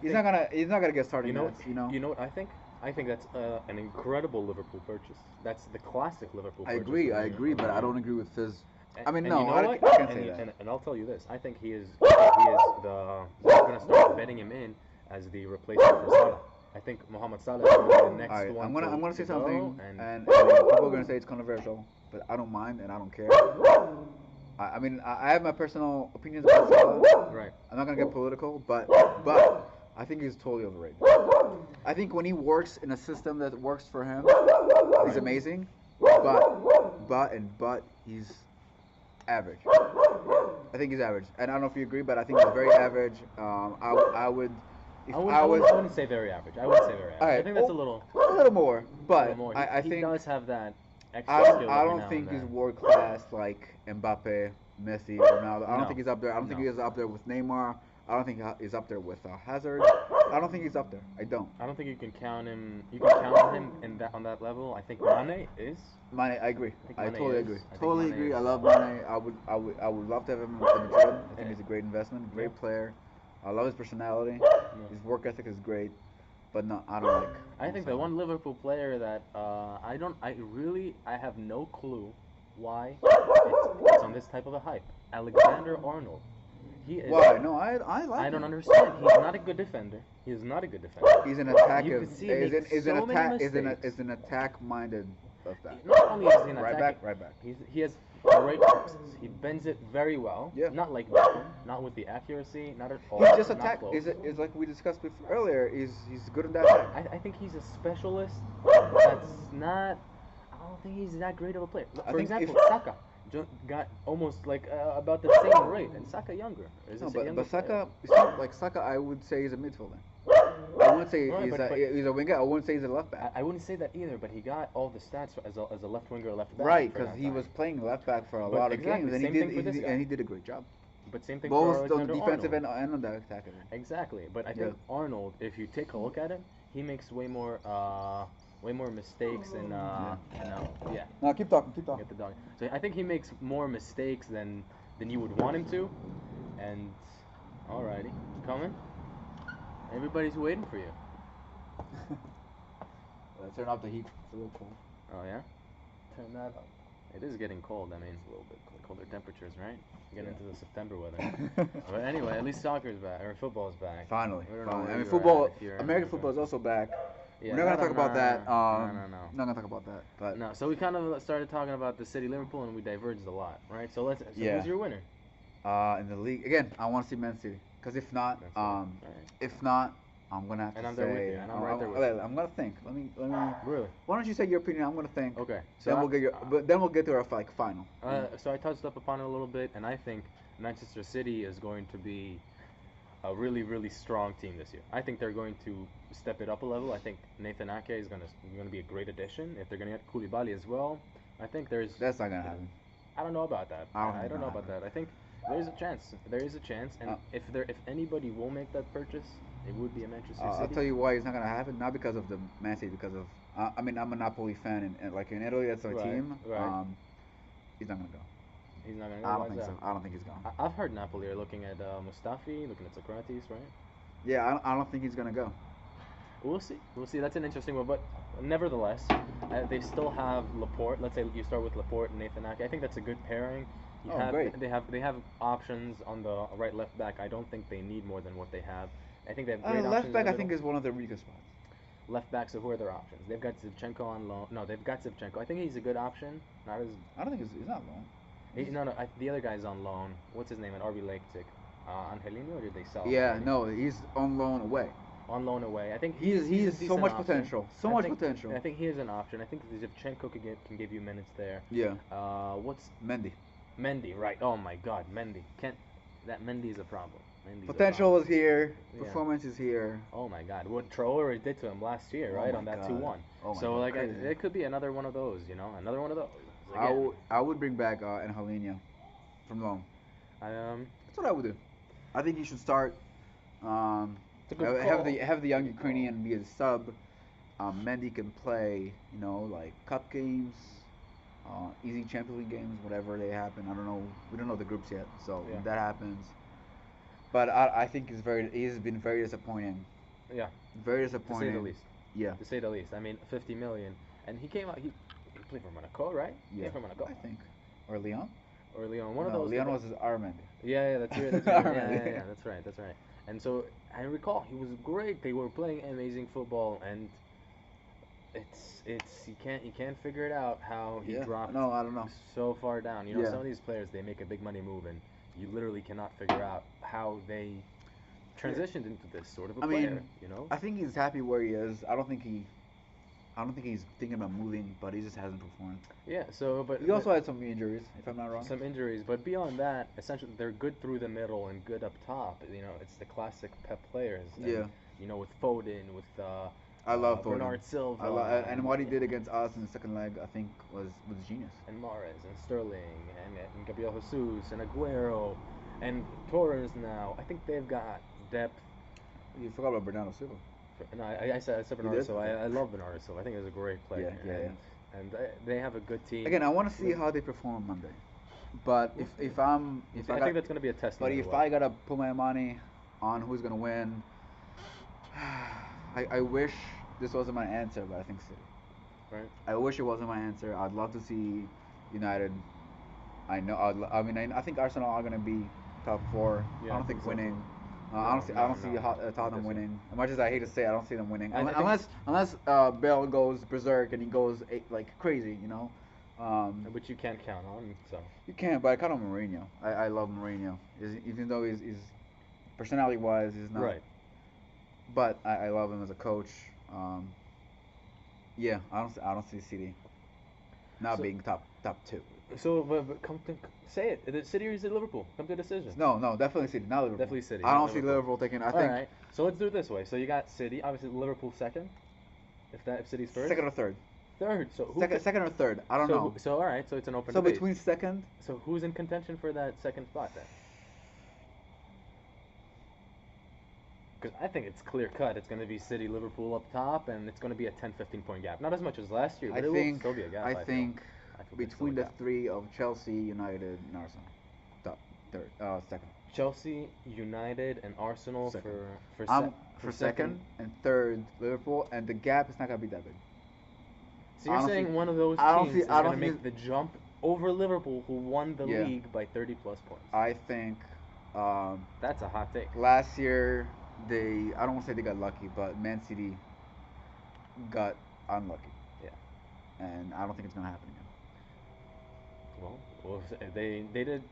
He's not gonna get starting minutes. You know what I think? I think that's an incredible Liverpool purchase. That's the classic Liverpool I purchase. agree, but I don't agree with his. I mean, And no, you know I what? can't say that. And I'll tell you this: I think he is the. We're going to start betting him in as the replacement for Salah. I think Mohamed Salah is going to be the next All right, one. I'm gonna say to go, something, and and people are gonna say it's controversial, but I don't mind and I don't care. I mean, I have my personal opinions about Salah. right. I'm not gonna get political, but I think he's totally overrated. I think when he works in a system that works for him, he's amazing. But he's average. I think he's average, and I don't know if you agree, but I think he's very average. I would if I wouldn't say very average. I wouldn't say very average. Alright, I think that's a little more, but more. I He think does have that extra skill. I every don't now think and he's then. world class like Mbappe, Messi, Ronaldo. I don't No. think he's up there. I don't think No. he's up there with Neymar. I don't think he's up there with Hazard. I don't think he's up there. I don't. I don't think you can count him. You can count on him on that level. I think Mane is. Mane, I agree. I Mane totally is. agree. I think Totally Mane agree. is. I love Mane. I would love to have him in Madrid. I think he's a great investment, great player. I love his personality. His work ethic is great. But no, I don't like. I think the one Liverpool player that I have no clue why it's on this type of a hype. Alexander Arnold. He is. Why? No, I like. I don't him. understand. He's not a good defender. He is not a good defender. He's an attack. You can see him make Is so many mistakes. an attack-minded left back. Not only is he an Right attacking, back, right back. he has great crosses. He bends it very well. Yeah. Not like Beckham. Not with the accuracy. Not at all. He's just not attack. close. Is like we discussed before earlier. He's good in that attack. I think he's a specialist. That's not. I don't think he's that great of a player. I For think example, if- Saka got almost like about the same rate, and Saka younger. Is No, this a younger but Saka, player? it's not like Saka, I would say he's a midfielder. I wouldn't say Right, but- he's a winger. I wouldn't say he's a left back. I wouldn't say that either, but he got all the stats as a left winger, left back. Right, for because that he time. was playing left back for a But lot of exactly, games, and same thing for this guy. and he did a great job. But same thing Both for on the Alexander defensive Arnold. and on the attack end. Exactly, but I think Arnold, if you take a look at him, he makes way more mistakes and yeah. No, keep talking. Get the dog. So I think he makes more mistakes than you would want him to. And alrighty, coming. Everybody's waiting for you. Let's turn off the heat. It's a little cold. Oh yeah. Turn that up. It is getting cold. I mean, it's a little bit colder temperatures, right? Getting into the September weather. But anyway, at least soccer's back or football's back. Finally. We don't know Finally. where I mean, you're football. at if you're in American America. football is also back. Yeah, We're not gonna talk about that. No. Not gonna talk about that. But No, so we kind of started talking about the city Liverpool and we diverged a lot, right? So Yeah. who's your winner? in the league again, I want to see Man City. Because if not, Man City. Alright. if not, I'm gonna have And to I'm say. there with you, and I'm right there with you. I'm gonna think. Let me. Really? Why don't you say your opinion? I'm gonna think. Okay. Then we'll I- get your. But then we'll get to our final. So I touched up upon it a little bit, and I think Manchester City is going to be a really, really strong team this year. I think they're going to step it up a level. I think Nathan Ake is going to be a great addition. If they're going to get Koulibaly as well, I think there's. That's not gonna happen. I don't know about that. I don't think I don't know that'll about that. I think there's a chance. There is a chance, and if anybody will make that purchase, it would be a Manchester City. I'll tell you why it's not gonna happen. Not because of the Man City, because of. I mean, I'm a Napoli fan, and like in Italy, that's our Right, team. right. He's not gonna go. He's not going to go. I Why don't is think that? so. I don't think he's going. I've heard Napoli are looking at Mustafi, looking at Socrates, right? Yeah, I don't think he's gonna go. We'll see. We'll see. That's an interesting one, but nevertheless, they still have Laporte. Let's say you start with Laporte and Nathan Ake. I think that's a good pairing. Great. They have options on the right left back. I don't think they need more than what they have. I think they have great options. Left back, in the I think, middle. is one of their weakest spots. Left back. So who are their options? They've got Zinchenko on loan. No, they've got Zinchenko. I think he's a good option. Not as. I don't think he's not long. No. The other guy's on loan. What's his name at RB Leipzig? Angelino, or did they sell him Yeah, already? no, he's on loan away. On loan away. I think He has a so decent much option. potential. I think he is an option. I think Zinchenko can give you minutes there. Yeah. What's Mendy. Mendy? Right. Oh my God, Mendy. That Mendy is a problem. Mendy's a Potential problem. is here. Yeah. Performance is here. Oh my God, what Traore did to him last year, Oh right? my On that God. 2-1. Oh my So God, like crazy. it could be another one of those, another one of those. I would bring back Angelino from loan. That's what I would do. I think he should start. It's a good call. Have the young Ukrainian be a sub. Mendy can play, like cup games, easy Champions League games, whatever they happen. I don't know. We don't know the groups yet, so Yeah. when that happens. But I think he's been very disappointing. Yeah. Very To say disappointing. the least. Yeah. To say the least. I mean, 50 million, and he came out. He played for Monaco, right? He Yeah. played for Monaco I think. Or Leon. or Lyon. One of No, those. Leon was our Mendy. Yeah, that's right. That's right. Yeah, that's right. And so I recall he was great. They were playing amazing football, and it's you can't figure it out how he dropped. No, I don't know. So far down. Yeah. Some of these players, they make a big money move, and you literally cannot figure out how they transitioned into this sort of a player. I think he's happy where he is. I don't think he I don't think he's thinking about moving, but he just hasn't performed. Yeah. So, but He also had some injuries, if I'm not wrong. some injuries, but beyond that, essentially they're good through the middle and good up top. It's the classic Pep players. And, Yeah. with Foden, with I love Foden. Bernard Silva, And what he did against us in the second leg, I think, was genius. and Mahrez and Sterling and Gabriel Jesus and Aguero and Torres now. I think they've got depth. You forgot about Bernardo Silva. No, I said Bernardo did? Silva. I love Bernardo Silva. I think he's a great player. And they have a good team. Again, I want to see how they perform on Monday. But if I think that's going to be a test. But if I gotta put my money on who's gonna win, I wish this wasn't my answer, but I think City. Right. I wish it wasn't my answer. I'd love to see United. I think Arsenal are gonna be top 4. Yeah, I don't think so. winning. No, I don't see no. Tottenham winning. As much as I hate to say it, I don't see them winning. I think- Unless Bale goes berserk and he goes like crazy, Which you can't count on. So. You can, but I count on Mourinho. I love Mourinho. Even though he's personality-wise, he's not. Right. But I love him as a coach. Yeah, I don't see City not being top 2. So, but come to say it. Is it City or is it Liverpool? Come to a decision. No, definitely City, not Liverpool. Definitely City. I not don't see Liverpool taking. I think All right. So let's do it this way. So you got City. Obviously Liverpool second. If City's first. second or third. Third. So who Second or third. I don't know. So all right. So it's an open So debate. between second. So who's in contention for that second spot then? Because I think it's clear cut. It's going to be City, Liverpool up top, and it's going to be a 10-15 point gap. Not as much as last year, but it will still be a gap. I think feel between it's the still a gap. 3 of Chelsea, United, and Arsenal, second. Chelsea, United, and Arsenal Second. for second and third Liverpool, and the gap is not gonna be that big. So you're saying one of those teams is going to make the jump over Liverpool, who won the league by 30 plus points. I think That's a hot take. last year I don't want to say they got lucky, but Man City got unlucky. Yeah. And I don't think it's gonna happen again. Well, they did,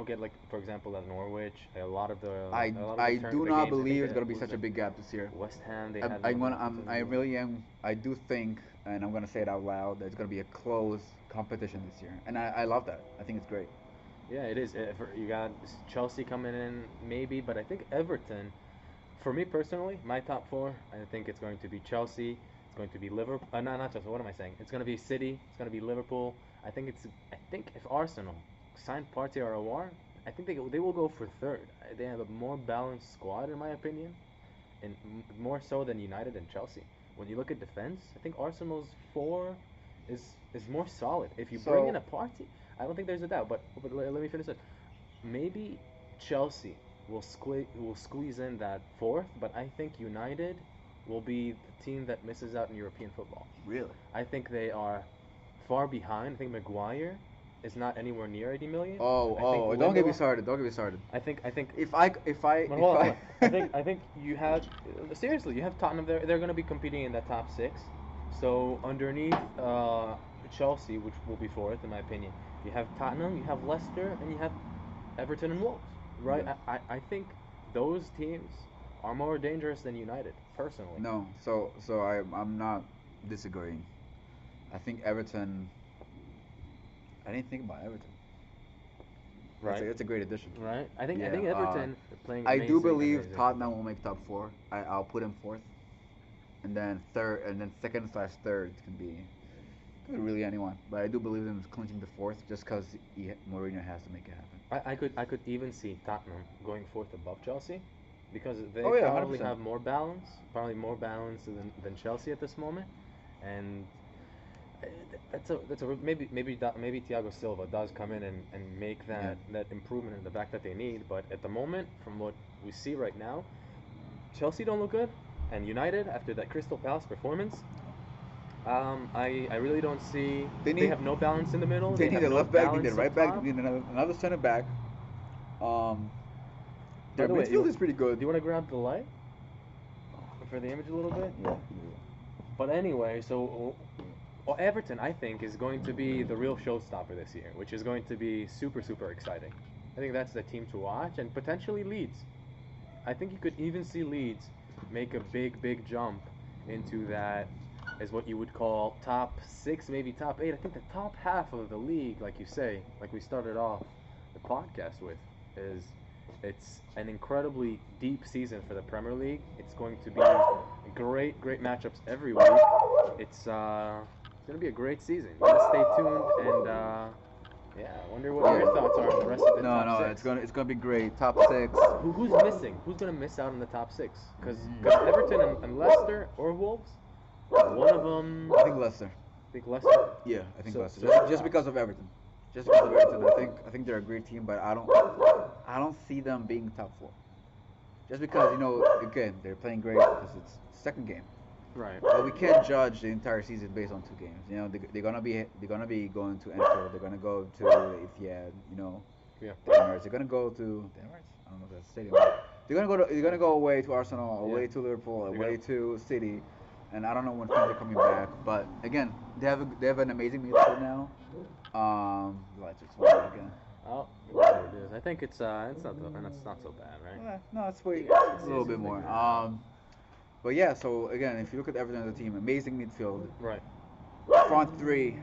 get like, for example, at Norwich, a lot of the. I do not believe it's gonna be such a big gap this year. West Ham, they I do think, and I'm gonna say it out loud, that it's gonna be a close competition this year, and I love that. I think it's great. Yeah, it is. You got Chelsea coming in, maybe, but I think Everton, for me personally, my top 4, I think it's going to be Chelsea, it's going to be Liverpool. No, not Chelsea. What am I saying? It's going to be City, it's going to be Liverpool. I think if Arsenal sign Partey Aouar, I think they will go for third. They have a more balanced squad, in my opinion, and more so than United and Chelsea. When you look at defense, I think Arsenal's 4 is more solid. If you bring in a Partey, I don't think there's a doubt. But let me finish it. Maybe Chelsea will squeeze in that 4th, but I think United will be the team that misses out in European football. Really? I think they are far behind. I think Maguire is not anywhere near 80 million. Don't get me started. I think I think you have seriously, you have Tottenham there. They're going to be competing in that top 6. So underneath Chelsea, which will be 4th in my opinion, you have Tottenham, you have Leicester, and you have Everton and Wolves. Right? Yeah. I think those teams are more dangerous than United, personally. No, so I'm not disagreeing. I think Everton. I didn't think about Everton. Right. It's a great addition. Right. I think Everton playing. I do believe amazing. Tottenham will make top 4. I'll put him 4th, and then second/third can be really anyone. But I do believe them clinching the 4th just because Mourinho has to make it happen. I could even see Tottenham going 4th above Chelsea, because they 100%. have more balance, probably more balance than Chelsea at this moment, and maybe Thiago Silva does come in and make that improvement in the back that they need. But at the moment, from what we see right now, Chelsea don't look good, and United, after that Crystal Palace performance, I really don't see. They have no balance in the middle. They need a left back, they need a right back, they need another center back. Their midfield is pretty good. Do you want to grab the light for the image a little bit? Yeah. But anyway, so Everton, I think, is going to be the real showstopper this year, which is going to be super, super exciting. I think that's the team to watch, and potentially Leeds. I think you could even see Leeds make a big, big jump into that is what you would call top 6, maybe top 8. I think the top half of the league, like you say, like we started off the podcast with, is it's an incredibly deep season for the Premier League. It's going to be great matchups every week. It's going to be a great season. You gotta stay tuned and yeah, I wonder what your thoughts are on the rest of the top 6. It's gonna be great. Top 6. Who's missing? Who's gonna miss out on the top 6? Because Everton and Leicester or Wolves, one of them. I think Leicester. Leicester? Yeah, I think Leicester. Just because of Everton. Just because of Everton, I think they're a great team, but I don't see them being top 4. Just because again they're playing great because it's second game. Right. But we can't judge the entire season based on 2 games. They're gonna be going to Anfield. They're gonna go to Etihad. Yeah. Emirates. They're gonna go to the Emirates. I don't know if that's a stadium. They're gonna go away to Arsenal, away to Liverpool, away to City, and I don't know when things are coming back. But again, they have an amazing midfield now. Lights are swinging again. Oh, there it is. I think it's not so bad, right? No, it's a little bit more. But yeah, so again, if you look at Everton as a team, amazing midfield. Right. Front 3,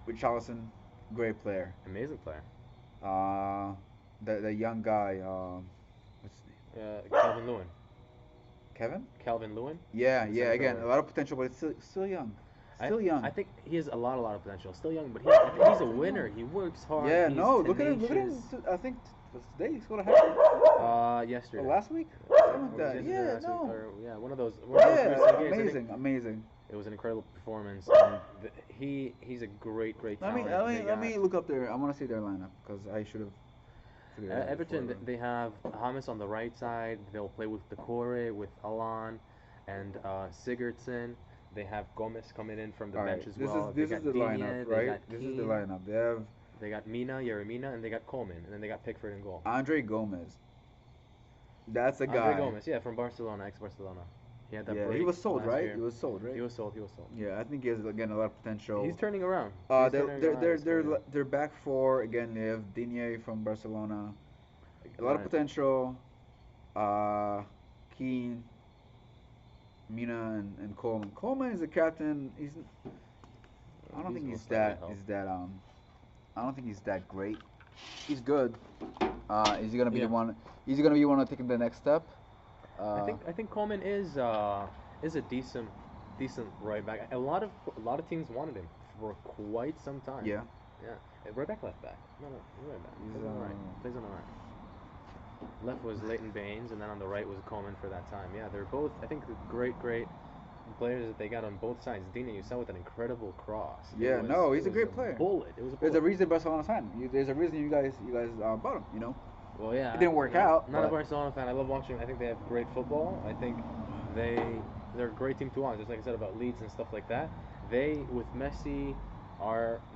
Richarlison, great player. Amazing player. The young guy, what's his name? Calvin Lewin. Kevin? Calvin Lewin? Yeah. Again, a lot of potential, but it's still young. Young. I think he has a lot of potential. Still young, but I think he's a winner. He works hard. Yeah, look at him. I think today he scored a hat. Yesterday. Or last week? Something like that. One of those. Amazing. It was an incredible performance. And he's a great talent. Let me look up there. I want to see their lineup because I should have figured it out. Everton, they have Hamas on the right side. They'll play with Decore, with Alan, and Sigurdsson. They have Gomez coming in from the bench as well. This is the lineup, right? This is the lineup. They got Yeremina, and they got Coleman, and then they got Pickford in goal. Andre Gomez. That's a guy. Andre Gomez, yeah, from Barcelona, ex-Barcelona. He had that break. He was sold, right? Year. He was sold, right? He was sold. Yeah, I think he has again a lot of potential. He's turning around. They're back 4 again. They have Digne from Barcelona. A lot of potential. Keane, Mina, and Coleman. Coleman is a captain. I don't think he's that great. He's good. Is he gonna be the one? Is he gonna be one taking the next step? I think Coleman is a decent right back. A lot of teams wanted him for quite some time. Yeah. Right back, left back. No, right back. Plays on the right. Plays on the right. Left was Leighton Baines, and then on the right was Coleman for that time. Yeah, they're both, I think, great players that they got on both sides. Dina, you saw with an incredible cross. He's a great player. Bullet. It was a bullet. There's a reason Barcelona signed him. There's a reason you guys bought him. Well, yeah. It didn't work out. Not a Barcelona fan. I love watching. I think they have great football. I think they're a great team to watch. Just like I said about Leeds and stuff like that. They, with Messi,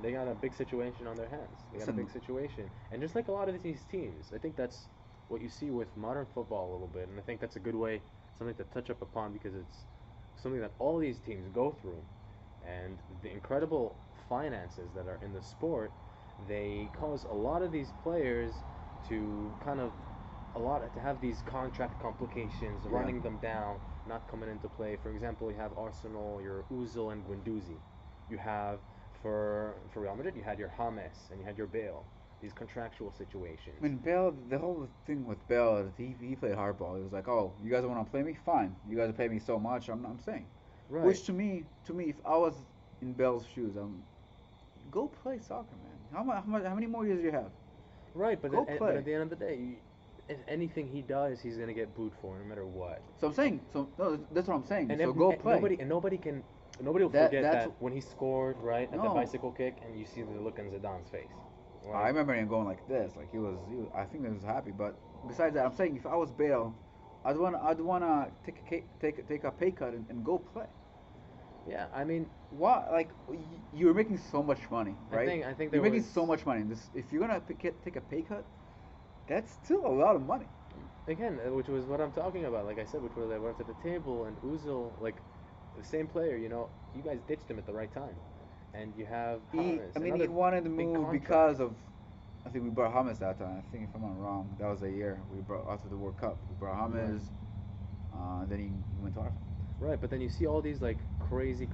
they got a big situation on their hands. They got a big situation. And just like a lot of these teams, I think that's what you see with modern football a little bit. And I think that's a good way, something to touch up upon, because it's something that all these teams go through. And the incredible finances that are in the sport, they cause a lot of these players to to have these contract complications, running them down, not coming into play. For example, you have Arsenal, your Ozil and Guendouzi. You have for Real Madrid, you had your James and you had your Bale. These contractual situations. I mean, Bale, the whole thing with Bale is he played hardball. He was like, oh, you guys want to play me? Fine. You guys are paying me so much. I'm saying. Right. Which to me, if I was in Bale's shoes, go play soccer, man. How many more years do you have? Right, but at the end of the day, if anything he does, he's gonna get booed for, no matter what. So I'm saying, that's what I'm saying. And go play. Nobody will forget that when he scored at the bicycle kick, and you see the look on Zidane's face. Right? I remember him going like this, like he was. I think he was happy. But besides that, I'm saying if I was Bale, I'd wanna take a pay cut and go play. Yeah, I mean, why? Like you're making so much money, right? I think you're making so much money. If you're gonna take a pay cut, that's still a lot of money. Again, which was what I'm talking about. Like I said, which was I went to the table and Ozil, like the same player. You guys ditched him at the right time, and you have. He wanted to move because of. I think we brought James that time. I think if I'm not wrong, that was a year we brought after the World Cup. We brought James, then he went to Arsenal. Right, but then you see all these like crazy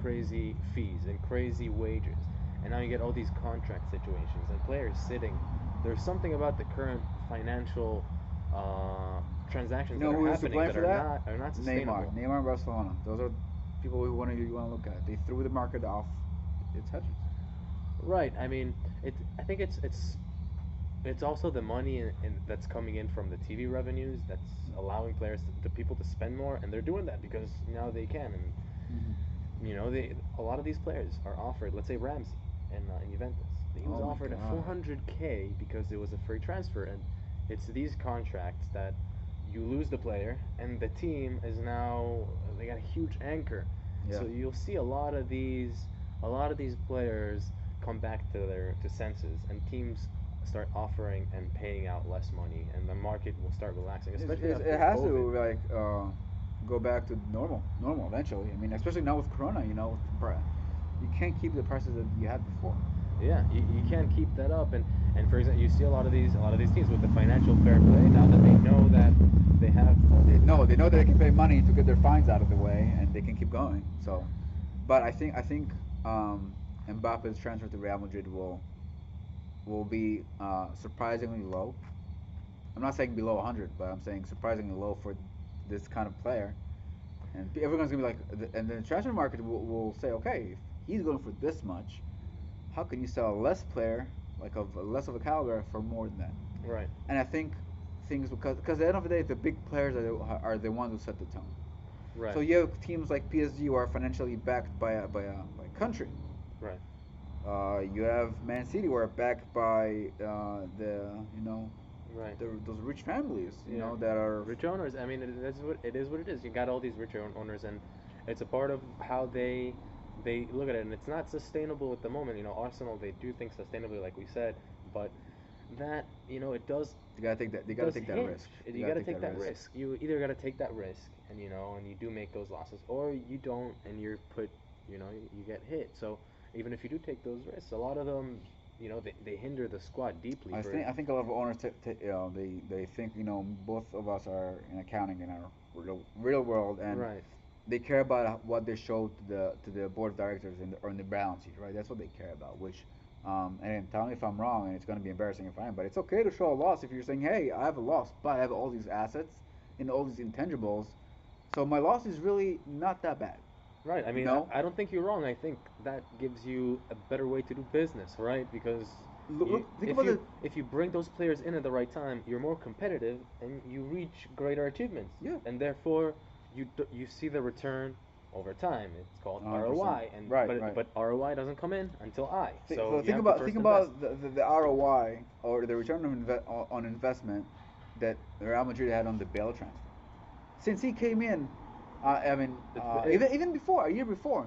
fees and crazy wages, and now you get all these contract situations and players sitting. There's something about the current financial transactions You know that who are is to happening blame that for that? are not sustainable. Neymar and Barcelona. Those are people you want to look at. They threw the market off its hedges. Right. I mean, I think it's also the money that's coming in from the TV revenues that's allowing players, the people to spend more, and they're doing that because now they can. And you know, a lot of these players are offered. Let's say Ramsey in Juventus, he was Oh my offered a God. 400K because it was a free transfer, and it's these contracts that you lose the player, and the team is now they got a huge anchor. Yeah. So you'll see a lot of these players come back to senses, and teams start offering and paying out less money, and the market will start relaxing. Especially after It has COVID. to like go back to normal eventually. I mean, especially now with Corona, you know, you can't keep the prices that you had before. Yeah, you can't keep that up, and for example, you see a lot of these teams with the financial fair play now that they know that they have. They know that they can pay money to get their fines out of the way, and they can keep going. So, but I think Mbappe's transfer to Real Madrid will be surprisingly low. I'm not saying below 100, but I'm saying surprisingly low for this kind of player. And everyone's gonna be like, and the transfer market will say, okay, if he's going for this much, how can you sell a less player, like of less of a caliber, for more than that? Right. And I think things because at the end of the day, the big players are the ones who set the tone. Right. So you have teams like PSG who are financially backed by a country. Right. You have Man City who are backed by Right. those rich families, you Yeah. know, that are Rich owners. I mean, it is what it is. You got all these rich owners, and it's a part of how they look at it, and it's not sustainable at the moment. You know, Arsenal, they do things sustainably, like we said, but that, you know, it does. they gotta take that. They gotta does take that hinge. risk. You gotta take that risk. You either gotta take that risk, and you know, and you do make those losses, or you don't, and you're put, you know, you get hit. So even if you do take those risks, a lot of them, you know, they hinder the squad deeply. I think a lot of owners, they think, you know, both of us are in accounting in our real world, and Right. they care about what they show to the board of directors or in the balance sheet, right? That's what they care about. Which, and tell me if I'm wrong, and it's going to be embarrassing if I am, but it's okay to show a loss if you're saying, hey, I have a loss, but I have all these assets and all these intangibles, so my loss is really not that bad. Right. I mean, No? I don't think you're wrong. I think that gives you a better way to do business, right? Because if you bring those players in at the right time, you're more competitive and you reach greater achievements. Yeah. And therefore, you see the return over time. It's called 100%. ROI, and Right. but ROI doesn't come in until I. So you think have to about first the ROI or the return on investment that Real Madrid had on the Bale transfer. Since he came in, even before a year before,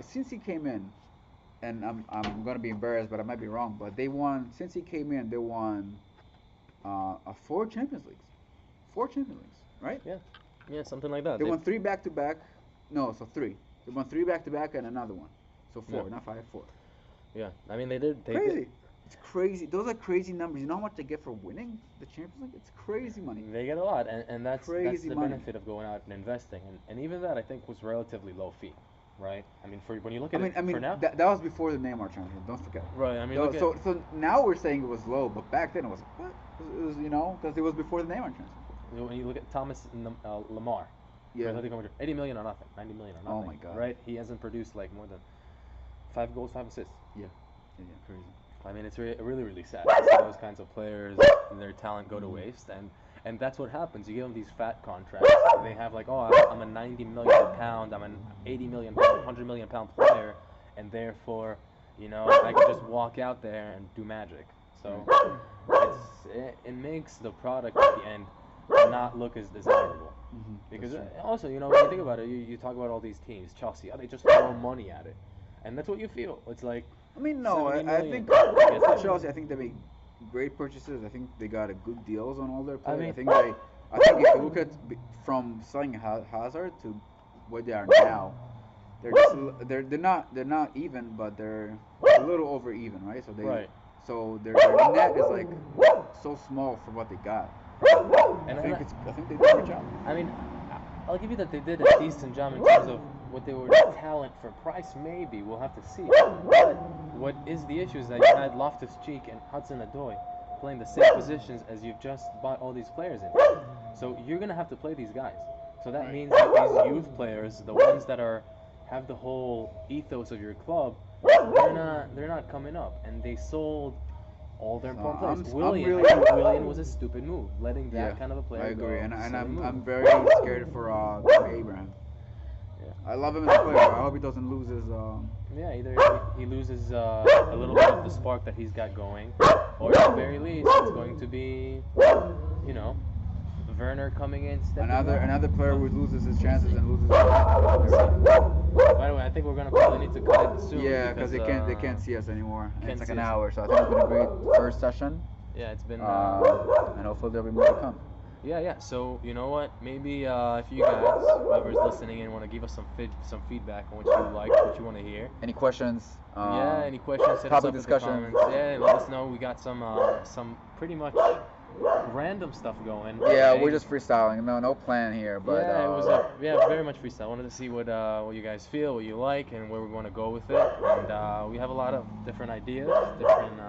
since he came in, and I'm gonna be embarrassed, but I might be wrong, but they won since he came in. They won 4 Champions Leagues, right? Yeah. Yeah, something like that. They won 3 back to back. No, so 3. They won 3 back to back and another one. So 4, Yeah. not 5, 4. Yeah. I mean, they did. Crazy. It's crazy. Those are crazy numbers. You know how much they get for winning the Champions League? It's crazy money. They get a lot, and that's Crazy the money. benefit of going out and investing, and even that I think was relatively low fee, right? I mean, for when you look at I mean, for now, that was before the Neymar transfer. Don't forget. right? I mean, So, look so, at so now we're saying it was low, but back then it was what? It was, you know, because it was before the Neymar transfer. when you look at Thomas Lamar, Yeah. for Atletico Madrid, 80 million or nothing, 90 million or nothing. Oh my God. Right? He hasn't produced like more than 5 goals, 5 assists. Yeah, crazy. I mean, it's really sad to see those kinds of players and their talent go to waste, and that's what happens. You give them these fat contracts. They have like, oh, I'm a 90 million pound, I'm an 80 million pound, 100 million pound player, and therefore, you know, I can just walk out there and do magic. So it makes the product at the end not look as desirable. Mm-hmm. Because also, you know, when you think about it, you talk about all these teams, Chelsea, they just throw money at it, and that's what you feel. It's like. I mean, no, I 70 think million. Chelsea. I think they make great purchases. I think they got a good deals on all their players. mean- I think if you look at from selling Hazard to where they are now, they're not even, but they're a little over even, right? Right. So their net is like so small for what they got. And I think they did a good job. I mean, I'll give you that they did a decent job in terms of what they were talent for price. Maybe we'll have to see. But what is the issue is that you had Loftus-Cheek and Hudson-Odoi playing the same positions as you've just bought all these players in. So you're gonna have to play these guys. So that means that these youth players, the ones that have the whole ethos of your club, they're not coming up. And they sold all their important players. Willian was a stupid move, letting that kind of a player I agree, go. and I'm very scared for Abraham. Yeah. I love him as a player. I hope he doesn't lose his. Either he loses a little bit of the spark that he's got going, or at the very least, it's going to be, Werner coming in. Another player who loses his chances and loses. By the way, I think we're gonna probably need to cut it soon. Yeah, because they can't see us anymore. And it's like an hour, so I think it's been a great first session. Yeah, it's been. And hopefully there'll be more to come. Yeah. So you know what? Maybe if you guys, whoever's listening in, want to give us some feedback on what you like, what you want to hear. Any questions? Any questions? Hit us up in the comments. Yeah, let us know. We got some pretty much random stuff going. Yeah, we're just freestyling. No plan here, but yeah, it was very much freestyle. I wanted to see what you guys feel, what you like, and where we want to go with it. And we have a lot of different ideas, different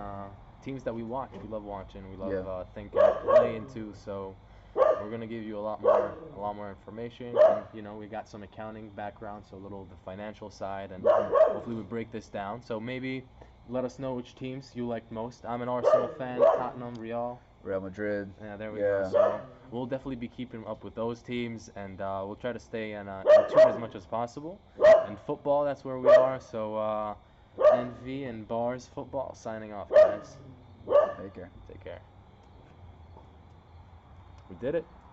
teams that we watch. We love watching. We love thinking, playing too. So we're gonna give you a lot more information. And we got some accounting background, so a little the financial side, and hopefully we break this down. So maybe let us know which teams you like most. I'm an Arsenal fan. Tottenham, Real Madrid. Yeah, there we go. So we'll definitely be keeping up with those teams, and we'll try to stay in tune as much as possible. And football, that's where we are. So NV and Barz Football signing off, guys. Take care. Take care. We did it.